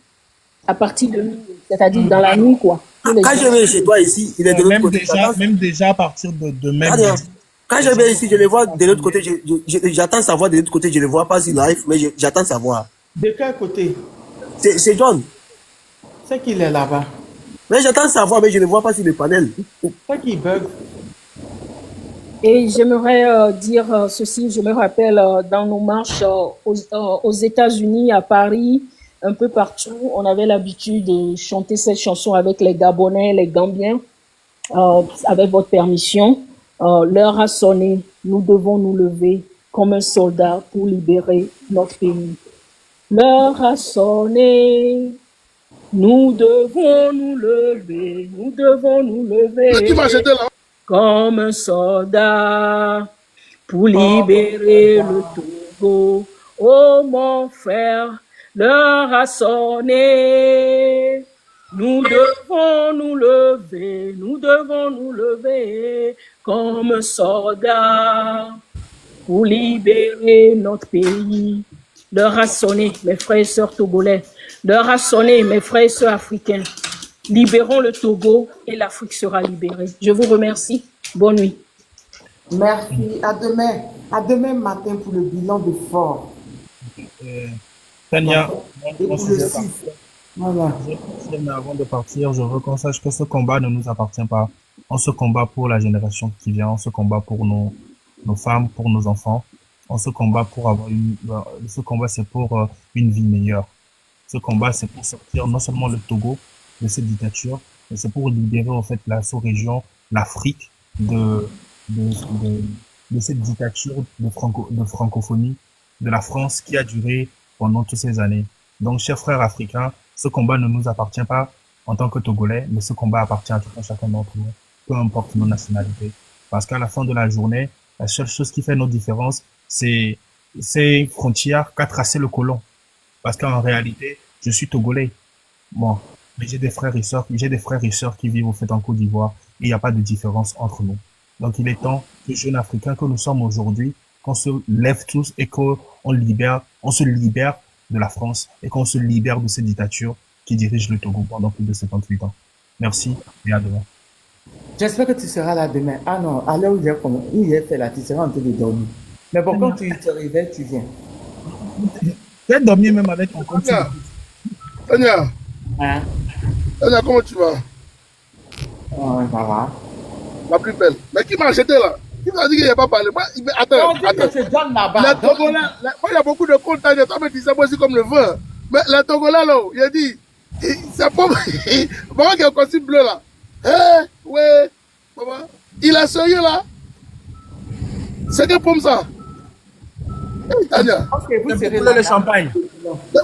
À partir de minuit. C'est-à-dire dans la nuit, quoi. Quand je viens chez toi ici, il est de l'autre côté. Même déjà à partir de demain. Quand je viens ici, je le vois de l'autre côté. J'attends sa voix de l'autre côté. Je ne le vois pas sur live, mais j'attends sa voix. De quel côté? C'est John. C'est qu'il est là-bas. Mais j'attends sa voix, mais je ne le vois pas sur le panel. C'est qu'il bug. Et j'aimerais dire ceci, je me rappelle dans nos marches aux États-Unis, à Paris, un peu partout, on avait l'habitude de chanter cette chanson avec les Gabonais, les Gambiens, avec votre permission. L'heure a sonné, nous devons nous lever comme un soldat pour libérer notre pays. L'heure a sonné, nous devons nous lever, comme un soldat pour libérer le Togo. Oh mon frère, l'heure a sonné. Nous devons nous lever comme un soldat pour libérer notre pays. L'heure a sonné, mes frères et sœurs togolais. L'heure a sonné, mes frères et sœurs africains. Libérons le Togo et l'Afrique sera libérée. Je vous remercie. Bonne nuit. Merci. À demain. À demain matin pour le bilan de fort. Tania, voilà. Avant de partir, je veux qu'on sache que ce combat ne nous appartient pas. On se combat pour la génération qui vient, on se combat pour nos femmes, pour nos enfants. On se combat pour avoir ce combat, c'est pour une vie meilleure. Ce combat, c'est pour sortir non seulement le Togo de cette dictature, mais c'est pour libérer en fait la sous-région, l'Afrique de cette dictature de francophonie de la France qui a duré pendant toutes ces années. Donc, chers frères africains, ce combat ne nous appartient pas. en tant que Togolais, mais ce combat appartient à tout un chacun d'entre nous, peu importe nos nationalités. Parce qu'à la fin de la journée, la seule chose qui fait nos différences, c'est une frontière qu'a tracé le colon. Parce qu'en réalité, je suis Togolais. Bon, mais j'ai des frères et sœurs qui vivent au fait en Côte d'Ivoire. Il n'y a pas de différence entre nous. Donc il est temps que jeunes Africains que nous sommes aujourd'hui, qu'on se lève tous et qu'on se libère de la France et qu'on se libère de ces dictatures qui dirigent le Togo pendant plus de 58 ans. Merci et à demain. J'espère que tu seras là demain. Ah non, à l'heure où il est fait là, tu seras en train de dormir. Mais bon, quand tu te réveilles, tu viens. Tu as dormi même avec ton compte. Tania, Hein? Tania, comment tu vas? Ça va. La plus belle. Mais qui m'a acheté là? Qui m'a dit qu'il n'y a pas parlé? Moi, attends. C'est John là-bas. Les Togolais, moi, il y a beaucoup de comptes, Tania. Toi, me disais, moi aussi, comme le vin. Mais les Togolais, là, il a dit, c'est pas. Maman qui a un costume bleu là. Ouais. Maman. Il a sérieux là. C'est quelle pomme ça? Tania. Ok, vous serez Le champagne.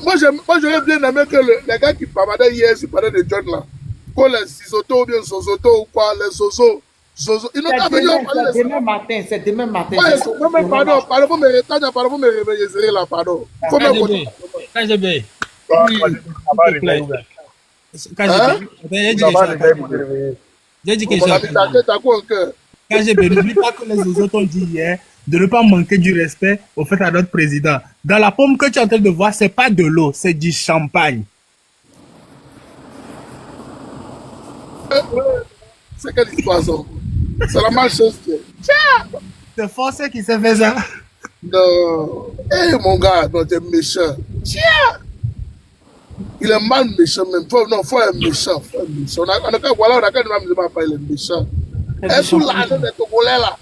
Moi, j'aurais bien aimé que les gars qui parlaient hier, qui parlaient de John là, qu'on les Sisoto ou bien Sosoto ou quoi, les Zozo. Ils n'ont pas venu en parler de ça. C'est demain matin. Ouais, mais pardon, pour me réveiller, c'est là, pardon. Faut me continuer. KGB. J'ai dit que KGB, n'oublie pas que les autres ont dit hier de ne pas manquer du respect au fait à notre président. Dans la pomme que tu es en train de voir, c'est pas de l'eau, c'est du champagne. C'est quelle histoire ça? C'est la même chose. C'est Français qui s'est fait ça. Non. Mon gars, non, t'es méchant. Tiens! Il est mal méchant même. Faut être méchant. On a qu'à même pas, il est méchant. Et sous l'argent des Togolais là,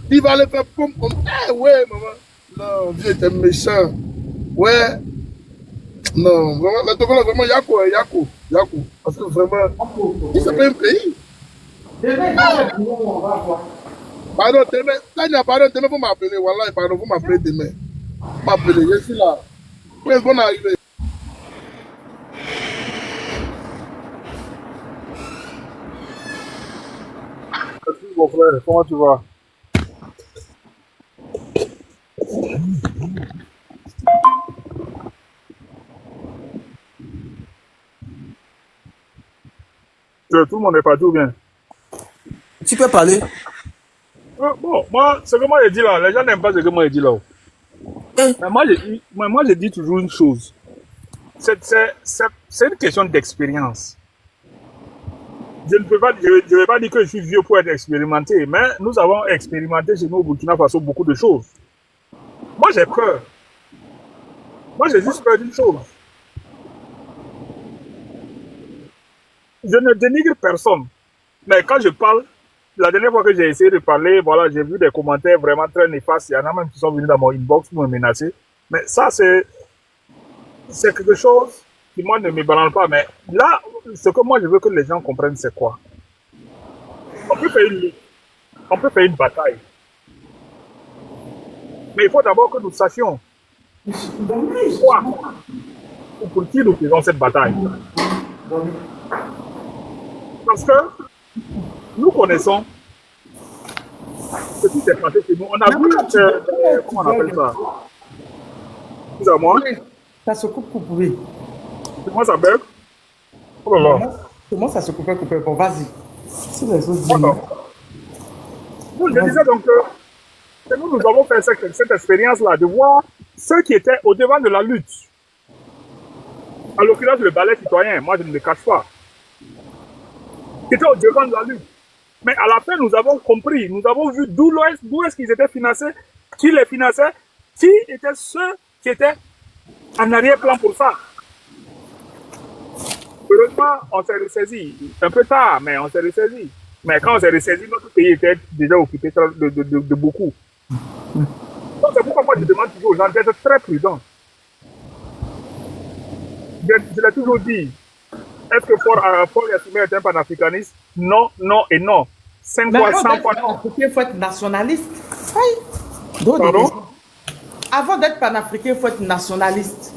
il va aller faire pomme comme ouais, maman. Non, vieux, t'es méchant. Ouais. Non, vraiment, les Togolais, vraiment, Yako. Parce que vraiment, c'est pas un pays. Pardon, demain, Tania, pardon, demain, vous m'appelez, voilà, pardon, vous m'appelez demain. Vous m'appelez, je suis là. Où est-ce qu'on est arrivé? Merci, mon frère, comment tu vas? Tout le monde est parti ou bien? Tu peux parler? Bon, moi, ce que moi j'ai dit là, les gens n'aiment pas ce que moi j'ai dit là. Mais moi, je dis toujours une chose. C'est une question d'expérience. Je ne vais pas dire que je suis vieux pour être expérimenté, mais nous avons expérimenté chez nous au Burkina Faso beaucoup de choses. Moi, j'ai peur. Moi, j'ai juste peur d'une chose. Je ne dénigre personne. Mais quand je parle, la dernière fois que j'ai essayé de parler, voilà, j'ai vu des commentaires vraiment très néfastes. Il y en a même qui sont venus dans mon inbox pour me menacer. Mais ça, c'est quelque chose qui, moi, ne me balance pas. Mais là, ce que moi, je veux que les gens comprennent, c'est quoi? On peut faire une lutte. On peut faire une bataille. Mais il faut d'abord que nous sachions quoi ou pour qui nous faisons cette bataille. Parce que nous connaissons ce qui s'est passé chez nous. On a vu, comment on appelle ça? Excusez-moi. Ça se coupe, oui. Comment ça bug? Oh là là. Comment ça se coupe? Bon, vas-y. C'est les autres. Je disais donc que nous avons fait cette expérience-là de voir ceux qui étaient au devant de la lutte. En l'occurrence, le ballet citoyen, moi je ne le cache pas. Qui était au devant de la lutte. Mais à la fin, nous avons compris, nous avons vu d'où est-ce qu'ils étaient financés, qui les finançait, qui étaient ceux qui étaient en arrière-plan pour ça. Heureusement, on s'est ressaisi. Un peu tard, mais on s'est ressaisi. Mais quand on s'est ressaisi, notre pays était déjà occupé de beaucoup. Donc c'est pourquoi moi je demande toujours aux gens d'être très prudents. Je l'ai toujours dit. Est-ce que Paul Yassime est un panafricaniste? Non, non et non. 5 fois, 100 fois non. Il faut être nationaliste. Pardon? Avant d'être panafricain, il faut être nationaliste.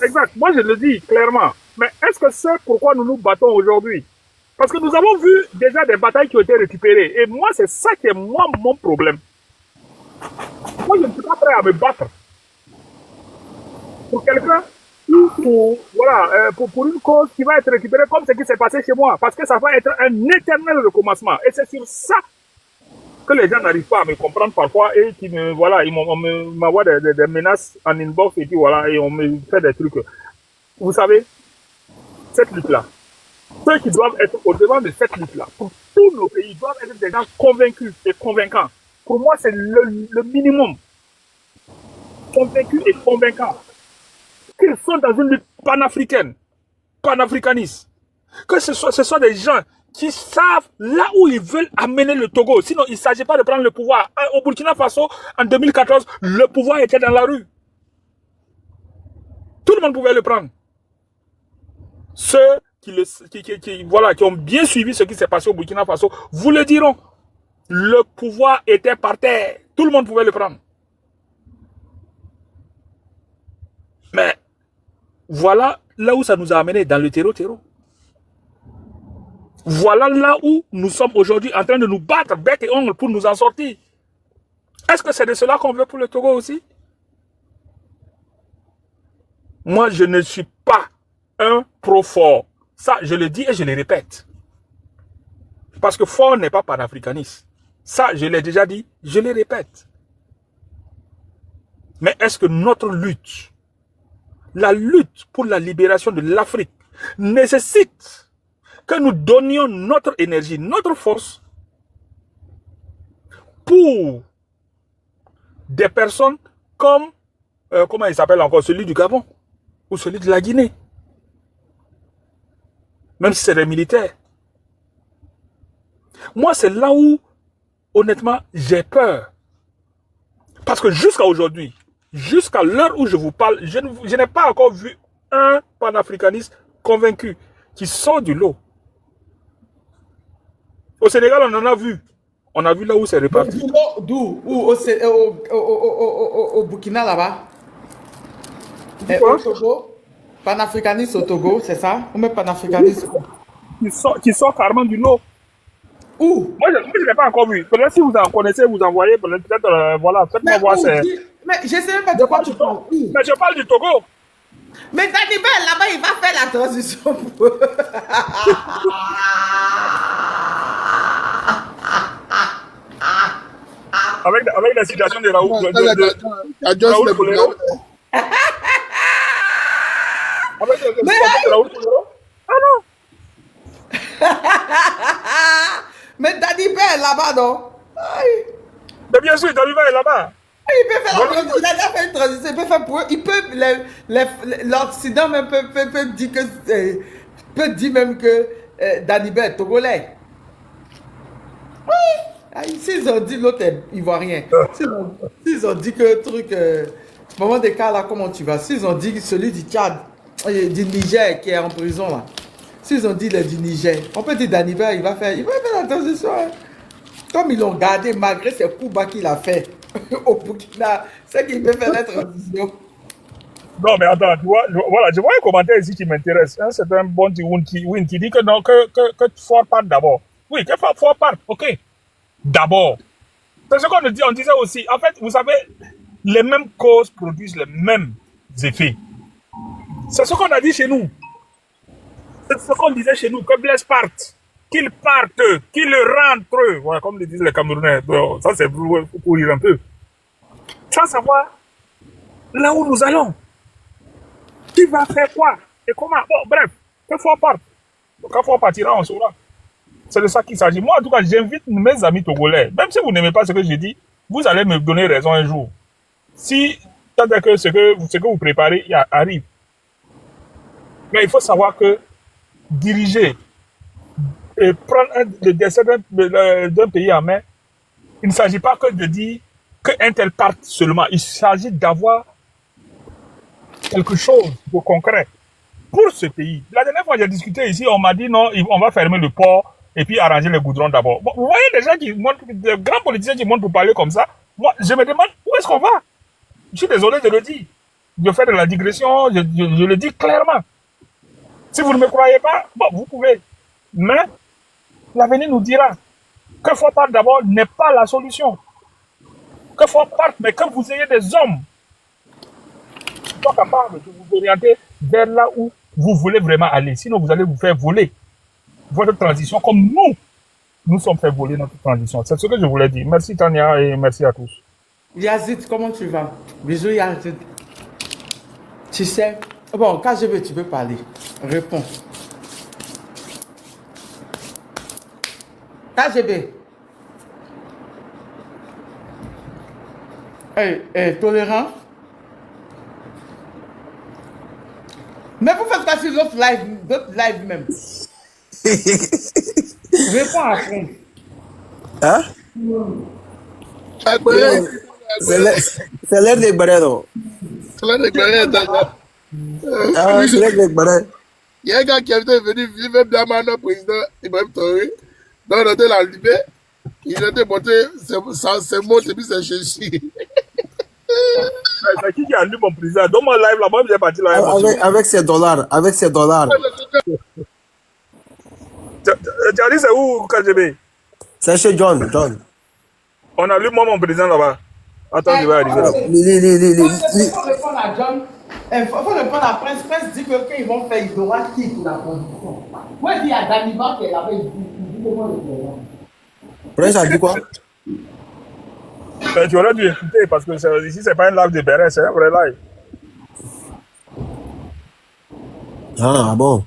Exact. Moi, je le dis clairement. Mais est-ce que c'est pourquoi nous nous battons aujourd'hui? Parce que nous avons vu déjà des batailles qui ont été récupérées. Et moi, c'est ça qui est mon problème. Moi, je ne suis pas prêt à me battre pour quelqu'un ou pour une cause qui va être récupérée comme ce qui s'est passé chez moi. Parce que ça va être un éternel recommencement. Et c'est sur ça que les gens n'arrivent pas à me comprendre parfois et qui m'envoient des menaces en inbox et puis voilà, et on me fait des trucs. Vous savez, cette lutte-là, ceux qui doivent être au devant de cette lutte-là, pour tous nos pays, doivent être des gens convaincus et convaincants. Pour moi, c'est le minimum. Convaincus et convaincants. Qu'ils sont dans une lutte panafricaine, panafricaniste. Que ce soit des gens qui savent là où ils veulent amener le Togo. Sinon, il ne s'agit pas de prendre le pouvoir. Au Burkina Faso, en 2014, le pouvoir était dans la rue. Tout le monde pouvait le prendre. Ceux qui ont bien suivi ce qui s'est passé au Burkina Faso vous le diront. Le pouvoir était par terre. Tout le monde pouvait le prendre. Mais voilà là où ça nous a amené, dans le terreau. Voilà là où nous sommes aujourd'hui en train de nous battre bec et ongle pour nous en sortir. Est-ce que c'est de cela qu'on veut pour le Togo aussi? Moi, je ne suis pas un pro-fort. Ça, je le dis et je le répète. Parce que fort n'est pas panafricaniste. Ça, je l'ai déjà dit, je le répète. Mais est-ce que notre lutte, la lutte pour la libération de l'Afrique, nécessite que nous donnions notre énergie, notre force pour des personnes comme, comment il s'appelle encore, celui du Gabon ou celui de la Guinée. Même si c'est des militaires. Moi, c'est là où, honnêtement, j'ai peur. Parce que jusqu'à aujourd'hui, jusqu'à l'heure où je vous parle, je n'ai pas encore vu un panafricaniste convaincu qui sort du lot. Au Sénégal, on en a vu. On a vu là où c'est réparti. D'où? Au Burkina, là-bas? Au Togo? Panafricaniste au Togo, c'est ça? Ou même panafricaniste? Qui sort carrément du lot. Où? Moi, je ne l'ai pas encore vu. Peut-être si vous en connaissez, vous envoyez. Peut-être, voilà, faites-moi voir. Mais je ne sais même pas de quoi tu parles. Mais je parle du Togo. Mais Danibel, là-bas, il va faire la transition. Avec la situation de Raoul Colero. Avec la situation de Raoul Colero. Ah non. Mais Danibel, là-bas, non? Mais bien sûr, Danibel est là-bas. Il peut faire la transition, il a déjà fait une transition, il peut faire pour eux. Il peut, l'Occident même peut dire même que Danibel est togolais. Oui. S'ils ont dit l'autre est ivoirien, s'ils ont dit que truc, moment des cas là, comment tu vas? S'ils ont dit celui du Tchad, du Niger qui est en prison là, s'ils ont dit le du Niger, on peut dire Danibel, il va faire la transition. Hein. Comme ils l'ont gardé malgré ses coups bas qu'il a fait au Burkina, c'est qu'il peut faire la transition. Non, mais attends, tu vois, voilà, je vois un commentaire ici qui m'intéresse. Hein, c'est un bon Win qui dit que non, que Fort parte d'abord. Oui, que Fort parte, ok. D'abord. C'est ce qu'on dit, on disait aussi. En fait, vous savez, les mêmes causes produisent les mêmes effets. C'est ce qu'on a dit chez nous. C'est ce qu'on disait chez nous, que Blaise parte. Qu'il parte, qu'il rentre. Voilà, comme le disent les Camerounais. Bon, ça, c'est pour rire un peu. Sans savoir là où nous allons. Qui va faire quoi et comment? Bon, bref, que Fort parte. Quand Fort partira, on saura. C'est de ça qu'il s'agit. Moi, en tout cas, j'invite mes amis togolais. Même si vous n'aimez pas ce que je dis, vous allez me donner raison un jour. Si tant que ce que vous préparez arrive. Mais il faut savoir que diriger et prendre le destin d'un pays en main, il ne s'agit pas que de dire qu'un tel parte seulement. Il s'agit d'avoir quelque chose de concret pour ce pays. La dernière fois, j'ai discuté ici, on m'a dit non, on va fermer le port et puis arranger les goudrons d'abord. Bon, vous voyez des gens qui montent, des grands politiciens qui montent pour parler comme ça. Moi, je me demande où est-ce qu'on va. Je suis désolé de le dire. De faire de la digression, je le dis clairement. Si vous ne me croyez pas, bon, vous pouvez. Mais l'avenir nous dira que Forpart d'abord n'est pas la solution. Que Forpart, mais que vous ayez des hommes qui sont capables de vous orienter vers là où vous voulez vraiment aller. Sinon, vous allez vous faire voler votre transition comme nous sommes fait voler notre transition. C'est ce que je voulais dire. Merci Tania et merci à tous. Yazid, comment tu vas? Bisous Yazid. Tu sais, bon, KGB, tu peux parler. Réponds. KGB. Tolérant. Mais vous faites pas sur l'autre live même. Réponds après. Hein? C'est l'air de Barredo. C'est l'air de Barredo. Ah, c'est l'air de Barredo. Il y a un gars qui est venu vivre dans le président Ibrahim Traoré. Dans le de la Libé, il a démonté ses mots et puis ses chéchis. C'est qui a lu mon président? Dans mon live là-bas, j'ai parti là. Avec ses dollars. Tu as dit c'est où KGB? C'est chez John. On a lu moi mon président là-bas. Attends, je vais arriver là. Il faut répondre à John. Il faut répondre à Prince. Prince dit que quand ils vont faire, il aura qui pour la condition. Moi, je dis à Daniba qui est là-bas, il dit comment le président. Prince a dit quoi? Tu aurais dû écouter parce que ici, c'est pas un live de Béret, c'est un vrai live. Ah bon?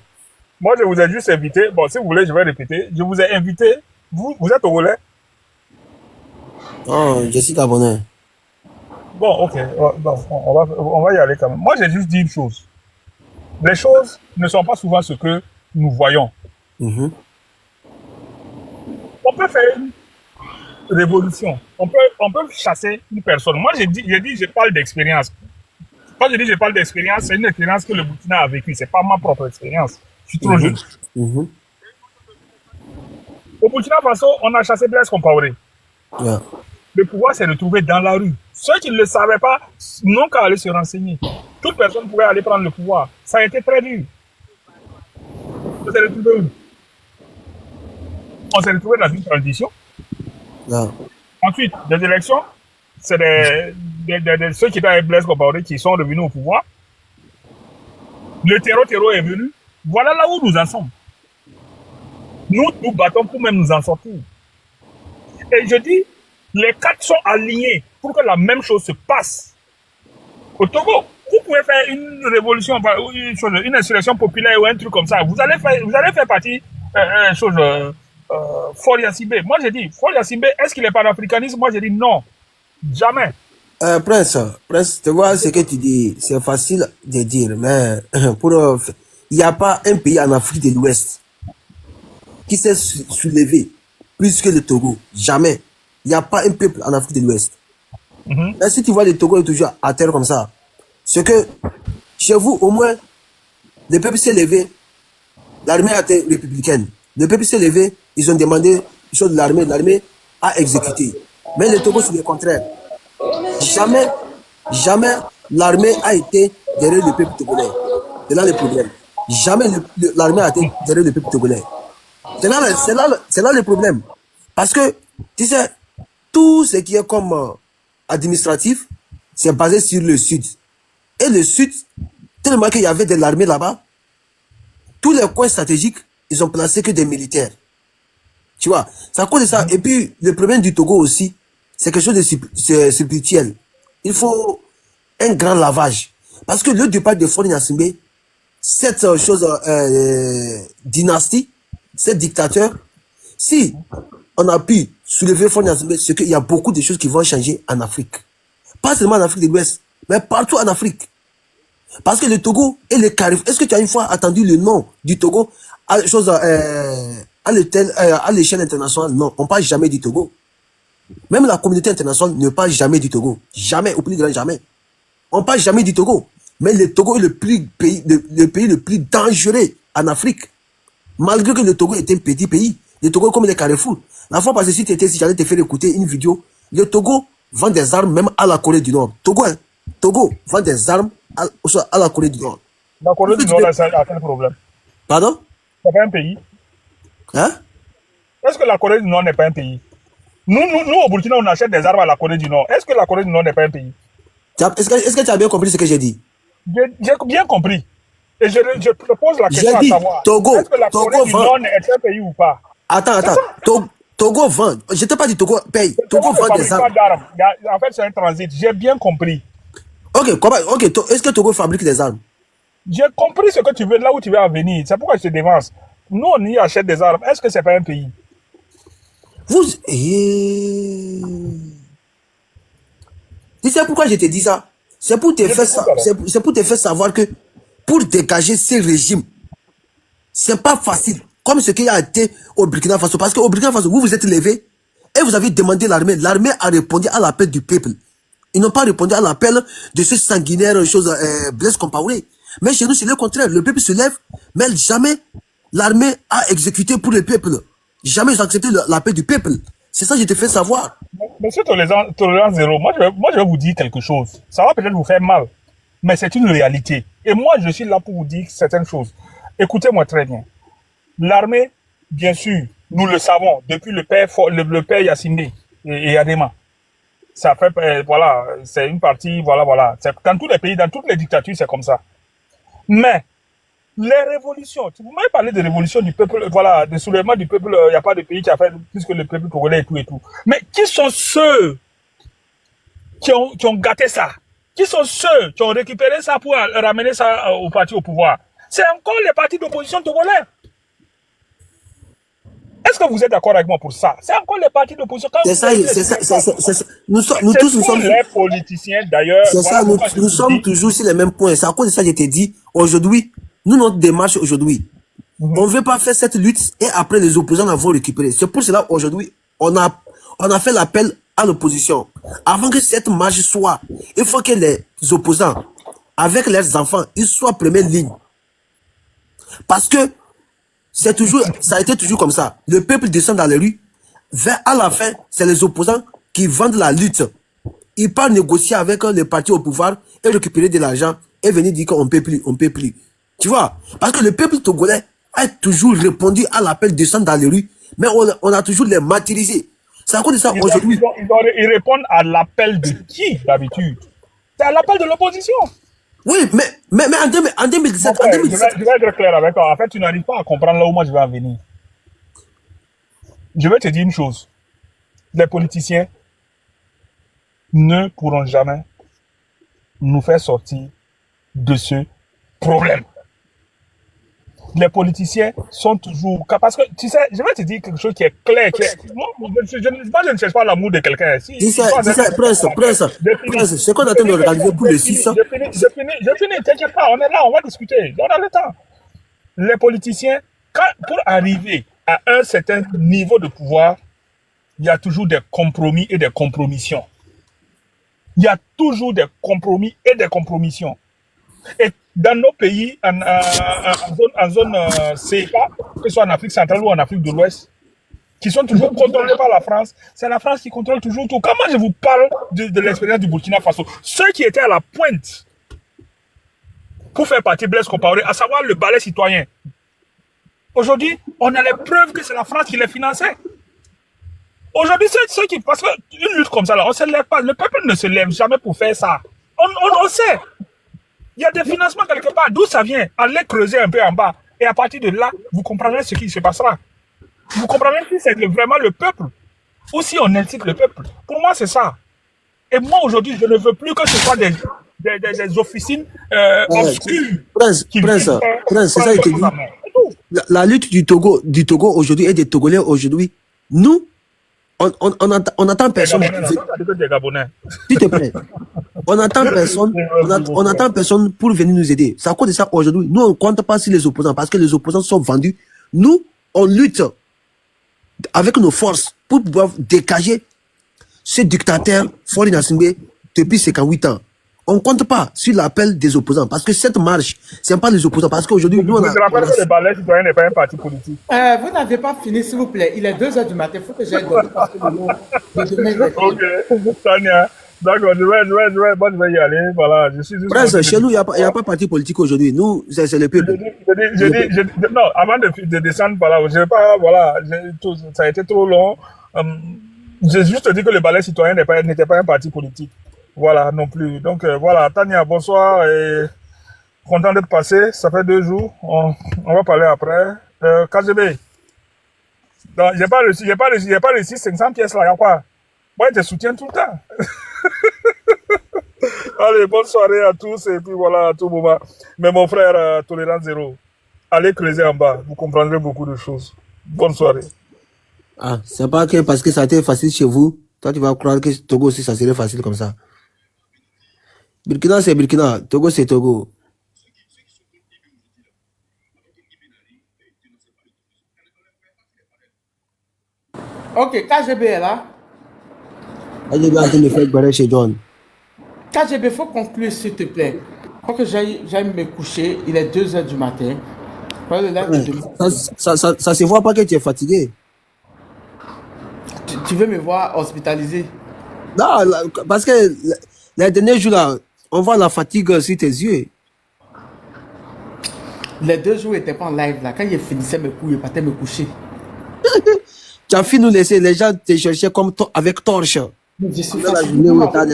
Moi, je vous ai juste invité. Bon, si vous voulez, je vais répéter. Je vous ai invité. Vous êtes au relais? Oh, je suis Gabonais. Bon, ok. Bon, on va y aller quand même. Moi, j'ai juste dit une chose. Les choses ne sont pas souvent ce que nous voyons. Mm-hmm. On peut faire une révolution. On peut chasser une personne. Moi, j'ai dit, je parle d'expérience. Quand je dis je parle d'expérience, c'est une expérience que le Burkina a vécue. C'est pas ma propre expérience. Je suis trop jeune. Mm-hmm. Au Burkina Faso, on a chassé Blaise Compaoré. Yeah. Le pouvoir s'est retrouvé dans la rue. Ceux qui ne le savaient pas n'ont qu'à aller se renseigner. Toute personne pouvait aller prendre le pouvoir. Ça a été très dur. On s'est retrouvé où? On s'est retrouvé dans une transition. Yeah. Ensuite, des élections, c'est ceux qui étaient avec Blaise Compaoré qui sont revenus au pouvoir. Le terreau est venu. Voilà là où nous en sommes. Nous battons pour même nous en sortir. Et je dis, les quatre sont alignés pour que la même chose se passe. Au Togo, vous pouvez faire une révolution, une insurrection populaire ou un truc comme ça. Vous allez faire partie Faure Gnassingbé. Moi, j'ai dit, Faure Gnassingbé, est-ce qu'il est panafricaniste? Moi, j'ai dit non. Jamais. Prince, tu vois ce que tu dis, c'est facile de dire, mais il n'y a pas un pays en Afrique de l'Ouest qui s'est soulevé plus que le Togo. Jamais. Il n'y a pas un peuple en Afrique de l'Ouest. Mais si tu vois le Togo est toujours à terre comme ça, c'est que chez vous, au moins, le peuple s'est levé, l'armée a été républicaine. Le peuple s'est levé, ils ont demandé une chose de l'armée a exécuté. Mais le Togo, c'est le contraire. Jamais l'armée a été derrière le peuple togolais. C'est là le problème. Jamais l'armée a été derrière le peuple togolais. C'est là le problème. Parce que, tu sais, tout ce qui est comme administratif, c'est basé sur le sud. Et le sud, tellement qu'il y avait de l'armée là-bas, tous les coins stratégiques, ils ont placé que des militaires. Tu vois, c'est à cause de ça. Et puis, le problème du Togo aussi, c'est quelque chose de spirituel. Il faut un grand lavage. Parce que le départ de Faure Gnassingbé, cette dynastie, cette dictateur, si on a pu soulever Faure Gnassingbé, c'est qu'il y a beaucoup de choses qui vont changer en Afrique. Pas seulement en Afrique de l'Ouest, mais partout en Afrique. Parce que le Togo et le Carrefour, est-ce que tu as une fois entendu le nom du Togo à l'échelle internationale? Non, on ne parle jamais du Togo. Même la communauté internationale ne parle jamais du Togo. Jamais, au plus grand jamais. On ne parle jamais du Togo. Mais le Togo est le pays le plus dangereux en Afrique. Malgré que le Togo est un petit pays. Le Togo est comme le Carrefour. La fois passée, si j'allais te faire écouter une vidéo, le Togo vend des armes même à la Corée du Nord. Togo vend des armes à la Corée du Nord. La Corée du Nord, ça a quel problème? Pardon? C'est pas un pays. Hein? Est-ce que la Corée du Nord n'est pas un pays? Nous, au Burkina, on achète des armes à la Corée du Nord. Est-ce que la Corée du Nord n'est pas un pays? Est-ce que tu as bien compris ce que j'ai dit? J'ai bien compris. Et je te pose la question à savoir. Togo, est-ce que la Corée du Nord est un pays ou pas? Attends. Togo vend. Je t'ai pas dit Togo paye. Togo vend des armes. En fait, c'est un transit. J'ai bien compris. Ok, est-ce que Togo fabrique des armes? J'ai compris ce que tu veux, là où tu veux en venir. C'est pourquoi je te demande. Nous, on y achète des armes. Est-ce que c'est pas un pays? Tu sais pourquoi je te dis ça? C'est pour te faire savoir que pour dégager ces régimes, c'est pas facile. Comme ce qui a été au Burkina Faso. Parce qu'au Burkina Faso, vous vous êtes levé et vous avez demandé l'armée. L'armée a répondu à l'appel du peuple. Ils n'ont pas répondu à l'appel de ce sanguinaire chose Blaise Compaoré. Mais chez nous, c'est le contraire. Le peuple se lève, mais jamais l'armée a exécuté pour le peuple. Jamais ils ont accepté l'appel du peuple. C'est ça que je te fais savoir. Monsieur Tolérance Zéro, moi je vais vous dire quelque chose. Ça va peut-être vous faire mal, mais c'est une réalité. Et moi, je suis là pour vous dire certaines choses. Écoutez-moi très bien. L'armée, bien sûr, nous le savons, depuis le père Yacine et Adema. Ça fait, voilà, c'est une partie, voilà. Dans tous les pays, dans toutes les dictatures, c'est comme ça. Mais, les révolutions, vous m'avez parlé de révolution du peuple, voilà, de soulèvement du peuple, il n'y a pas de pays qui a fait plus que le peuple congolais et tout. Mais qui sont ceux qui ont gâté ça? Qui sont ceux qui ont récupéré ça pour ramener ça au parti au pouvoir? C'est encore les partis d'opposition togolais. Est-ce que vous êtes d'accord avec moi pour ça? C'est encore les partis d'opposition. C'est ça. Nous tous, nous sommes. Les politiciens, d'ailleurs. C'est ça, nous sommes toujours sur les mêmes points. C'est à cause de ça que je t'ai dit, aujourd'hui, nous, notre démarche aujourd'hui, on ne veut pas faire cette lutte et après les opposants vont récupérer. C'est pour cela, aujourd'hui, on a fait l'appel à l'opposition. Avant que cette marche soit, il faut que les opposants, avec leurs enfants, ils soient première ligne. Parce que ça a été toujours comme ça. Le peuple descend dans les rues. À la fin, c'est les opposants qui vendent la lutte. Ils partent négocier avec les partis au pouvoir et récupérer de l'argent et venir dire qu'on ne peut plus. Tu vois? Parce que le peuple togolais a toujours répondu à l'appel de descendre dans les rues, mais on a toujours les martyrisés. C'est à cause de ça aujourd'hui. Ils répondent à l'appel de qui d'habitude? C'est à l'appel de l'opposition. Oui, mais en 2017... Je vais être clair avec toi. En fait, tu n'arrives pas à comprendre là où moi je vais en venir. Je vais te dire une chose. Les politiciens ne pourront jamais nous faire sortir de ce problème. Les politiciens sont toujours... Parce que, tu sais, je vais te dire quelque chose qui est clair. Moi, je ne cherche pas l'amour de quelqu'un. Prince, c'est qu'on attend de regarder pour le 600. Je finis, t'inquiète pas, on est là, on va discuter. On a le temps. Les politiciens, pour arriver à un certain niveau de pouvoir, il y a toujours des compromis et des compromissions. Il y a toujours des compromis et des compromissions. Et dans nos pays, en zone CEPA, que ce soit en Afrique centrale ou en Afrique de l'Ouest, qui sont toujours contrôlés par la France, c'est la France qui contrôle toujours tout. Quand moi je vous parle de l'expérience du Burkina Faso, ceux qui étaient à la pointe pour faire partie de Blaise Compaoré, à savoir le balai citoyen, aujourd'hui, on a les preuves que c'est la France qui les finançait. Aujourd'hui, ceux qui... Parce qu'une lutte comme ça, là, on ne se lève pas. Le peuple ne se lève jamais pour faire ça. On sait. Il y a des financements quelque part. D'où ça vient? Allez creuser un peu en bas. Et à partir de là, vous comprendrez ce qui se passera. Vous comprendrez si c'est vraiment le peuple ou si on incite le peuple. Pour moi, c'est ça. Et moi, aujourd'hui, je ne veux plus que ce soit des officines obscures. Prince, c'est ça que je te dis. La lutte du Togo aujourd'hui et des Togolais aujourd'hui, nous, on attend personne. S'il te plaît. On attend personne pour venir nous aider. C'est à cause de ça aujourd'hui. Nous, on ne compte pas sur les opposants parce que les opposants sont vendus. Nous, on lutte avec nos forces pour pouvoir dégager ce dictateur Faure Gnassingbé depuis 58 ans. On ne compte pas sur l'appel des opposants parce que cette marche, ce n'est pas les opposants. Parce qu'aujourd'hui, nous, on a... Je rappelle que le balai citoyen n'est pas un parti politique. Vous n'avez pas fini, s'il vous plaît. Il est 2h du matin. Il faut que j'aille dormir parce que demain... Ok, Tania. D'accord, moi, je vais y aller. Voilà, je suis juste. Prince, chez nous, il n'y a pas de parti politique aujourd'hui. Nous, c'est le peuple. Non, avant de descendre par là, je vais pas, voilà, ça a été trop long. J'ai juste dit que le ballet citoyen n'était pas un parti politique. Voilà, non plus. Donc, voilà, Tania, bonsoir et content d'être passé. Ça fait 2 jours. On va parler après. KGB. Non, j'ai pas réussi 500 pièces là, y a quoi? Moi, je te soutiens tout le temps. Allez, bonne soirée à tous et puis voilà, à tout moment. Mais mon frère, tolérance zéro, allez creuser en bas, vous comprendrez beaucoup de choses. Bonne soirée. Ah, c'est pas que parce que ça a été facile chez vous, toi tu vas croire que Togo aussi ça serait facile comme ça. Burkina c'est Burkina, Togo c'est Togo. Ok, KGB est là. KGB est en train de faire barrer chez John. KGB, faut conclure s'il te plaît. Faut que j'aille me coucher, il est 2 h du matin. Ouais, ça se voit pas que tu es fatigué. Tu veux me voir hospitalisé? Non, parce que les derniers jours là, on voit la fatigue sur tes yeux. Les 2 jours n'étaient pas en live là. Quand il finissait mes coups, il partait me coucher. Tu as fini nous laisser, les gens te cherchaient comme avec torche. Je suis fatigué. La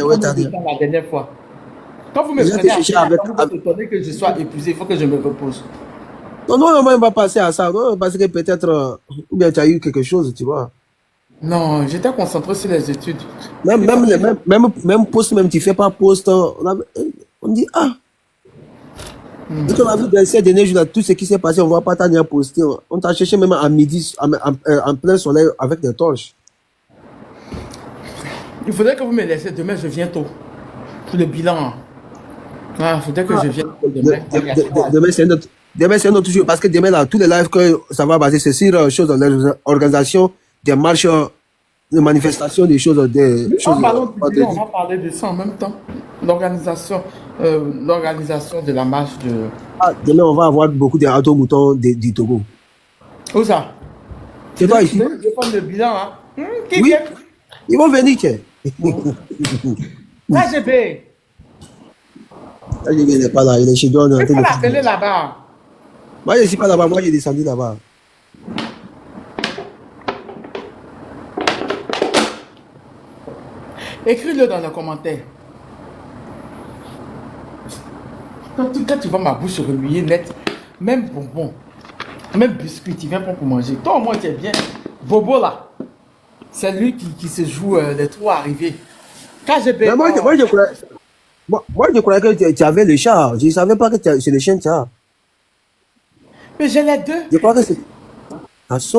dernière fois. Quand vous me prenez vous étonnez que je sois épuisé, il faut que je me repose. Non, on va pas passer à ça, non, parce que peut-être, ou bien tu as eu quelque chose, tu vois. Non, j'étais concentré sur les études. Même post, même tu fais pas post, on dit, ah. Quand on a vu dans ces derniers jours, tout ce qui s'est passé, on ne voit pas Tania poster. On t'a cherché même à midi, en plein soleil, avec des torches. Il faudrait que vous me laissiez. Demain, je viens tôt. Pour le bilan. Ah, il faudrait que je vienne demain. Demain, c'est un autre jour. Parce que demain, là, tous les lives que ça va baser, c'est sur l'organisation des marches, des manifestations, des choses. On va parler de ça en même temps. L'organisation de la marche de... Ah, demain, on va avoir beaucoup d'automoutons du Togo. Où ça? C'est toi ici? Je vais prendre le bilan. Hein? Qui oui, vient? ils vont venir, tiens. KGB. KGB n'est pas là, il est chez John. Il faut l'appeler là-bas. Moi, je ne suis pas là-bas, moi, j'ai descendu là-bas. Écris-le dans les commentaires. Quand tu vois ma bouche remuer net, même bonbon, même biscuit, tu viens pas pour manger. Toi, au moins, tu es bien. Bobo, là, c'est lui qui se joue les trous arrivés. KGB. Moi, je croyais que tu avais le chat. Je ne savais pas que c'est le chien, ça. Mais j'ai les deux. Je crois que c'est... Ah, ça.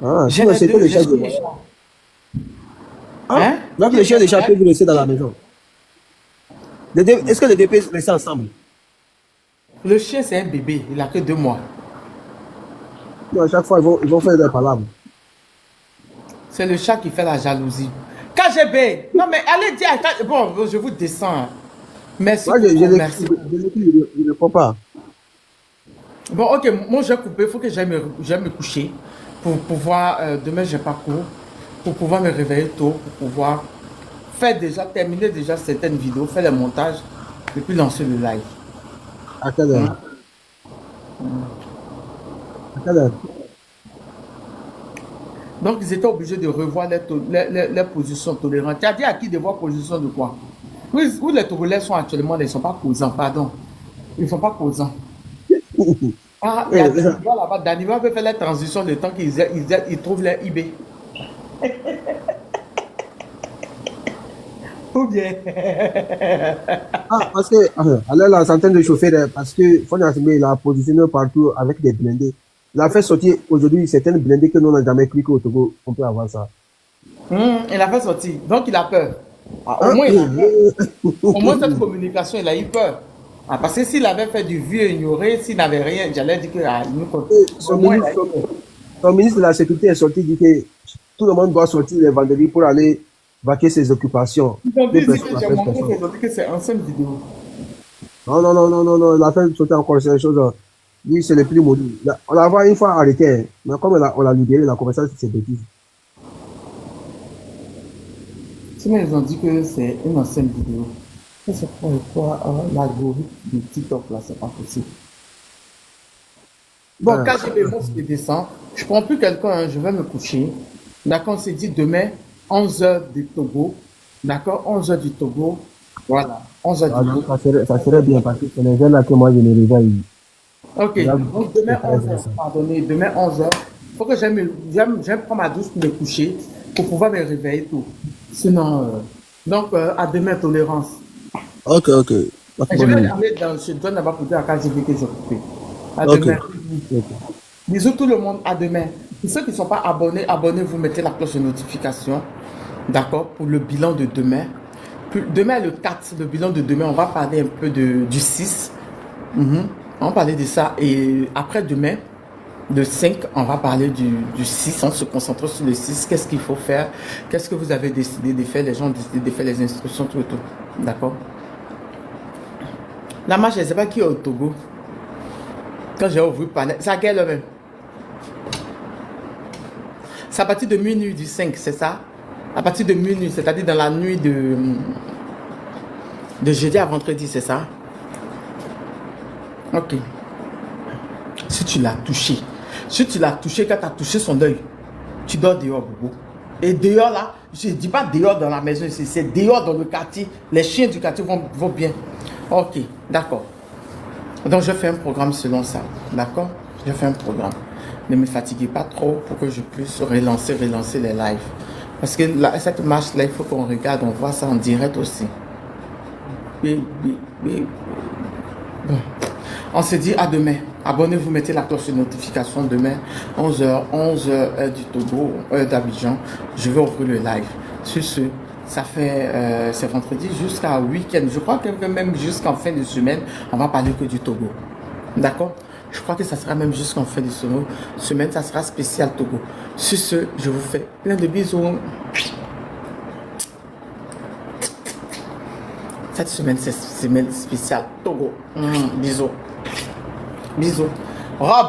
Ah, c'était le chat de moi. Hein? Donc, le chien et le chat peuvent rester dans la maison. Est-ce que les deux peuvent rester ensemble? Le chien, c'est un bébé. Il n'a que 2 mois. Non, à chaque fois, ils vont faire des palabres. C'est le chat qui fait la jalousie. KGB. Non, mais allez dire à KGB. Bon, je vous descends. Merci. Moi, je ne réponds pas. Bon, ok. Moi, j'ai coupé. Il faut que j'aille me coucher. Pour pouvoir... demain, j'ai pas cours. Pour pouvoir me réveiller tôt. Pour pouvoir terminer déjà certaines vidéos. Faire le montage. Et puis lancer le live. À quelle heure? À quelle heure? Donc, ils étaient obligés de revoir les positions tolérantes. Tu as dit à qui de voir position de quoi? Où les Togolais sont actuellement, ils ne sont pas causants, pardon. Ils ne sont pas causants. Ah, il y a Daniva là-bas. Daniva peut faire la transition le temps qu'ils trouvent leur eBay. Ou bien. Ah, parce que, alors là, c'est en train de chauffer, parce que Fonasme, il a positionné partout avec des blindés. Il a fait sortir aujourd'hui certaines blindées que nous n'avons jamais cru qu'au Togo, on peut avoir ça. Il a fait sortir. Donc, il a peur. Ah, au moins, cette communication, il a eu peur. Ah, parce que s'il avait fait du vieux ignoré, s'il n'avait rien, j'allais dire que son ministre de la Sécurité est sorti, dit que tout le monde doit sortir les vendredis pour aller vaquer ses occupations. Ils ont dit que c'est ancienne vidéo. Non, il a fait sortir encore ces choses. Lui, c'est le plus maudit. On l'a une fois arrêté, mais comme on l'a libéré, il a commencé à ses bêtises. Sinon, ils ont dit que c'est une ancienne vidéo. Mais c'est quoi l'algorithme de TikTok là, c'est pas possible. Bon, quand j'ai mes monstres qui descendent, je prends plus quelqu'un, hein, je vais me coucher. D'accord, on s'est dit demain, 11h du Togo. D'accord, 11h du Togo. Voilà, 11h du Togo. Ça serait bien parce que c'est les jeunes là que moi je les réveille. Ok, donc demain 11h, pardonnez, demain 11h. Il faut que j'aime prendre ma douche pour me coucher, pour pouvoir me réveiller tout. Sinon, donc à demain, tolérance. Ok. Je vais aller chez John là-bas pour dire à KGB que j'ai coupé. À demain. Bisous tout le monde, à demain. Pour ceux qui ne sont pas abonnés, abonnez-vous, mettez la cloche de notification. D'accord, pour le bilan de demain. Demain, le 4, le bilan de demain, on va parler un peu du 6. On va parler de ça. Et après demain, le 5, on va parler du 6. On se concentre sur le 6. Qu'est-ce qu'il faut faire? Qu'est-ce que vous avez décidé de faire? Les gens ont décidé de faire les instructions, tout et tout. D'accord? La marche, je ne sais pas qui est au Togo. Quand j'ai ouvert le panel, c'est à quelle heure même? C'est à partir de minuit du 5, c'est ça? À partir de minuit, c'est-à-dire dans la nuit de jeudi à vendredi, c'est ça? Ok. Si tu l'as touché, quand tu as touché son œil, tu dors dehors, Bobo. Et dehors là, je ne dis pas dehors dans la maison, c'est dehors dans le quartier. Les chiens du quartier vont bien. Ok, d'accord. Donc je fais un programme selon ça. D'accord? Je fais un programme. Ne me fatiguez pas trop pour que je puisse relancer les lives. Parce que cette marche là, il faut qu'on regarde, on voit ça en direct aussi. Bon. On se dit à demain. Abonnez-vous, mettez la cloche de notification demain, 11h heure du Togo, heure d'Abidjan. Je vais ouvrir le live. Sur ce, ça fait, c'est vendredi jusqu'à week-end. Je crois que même jusqu'en fin de semaine, on va parler que du Togo. D'accord? Je crois que ça sera même jusqu'en fin de semaine, ça sera spécial Togo. Sur ce, je vous fais plein de bisous. Cette semaine, c'est semaine spéciale Togo. Bisous. Bisous. Rob!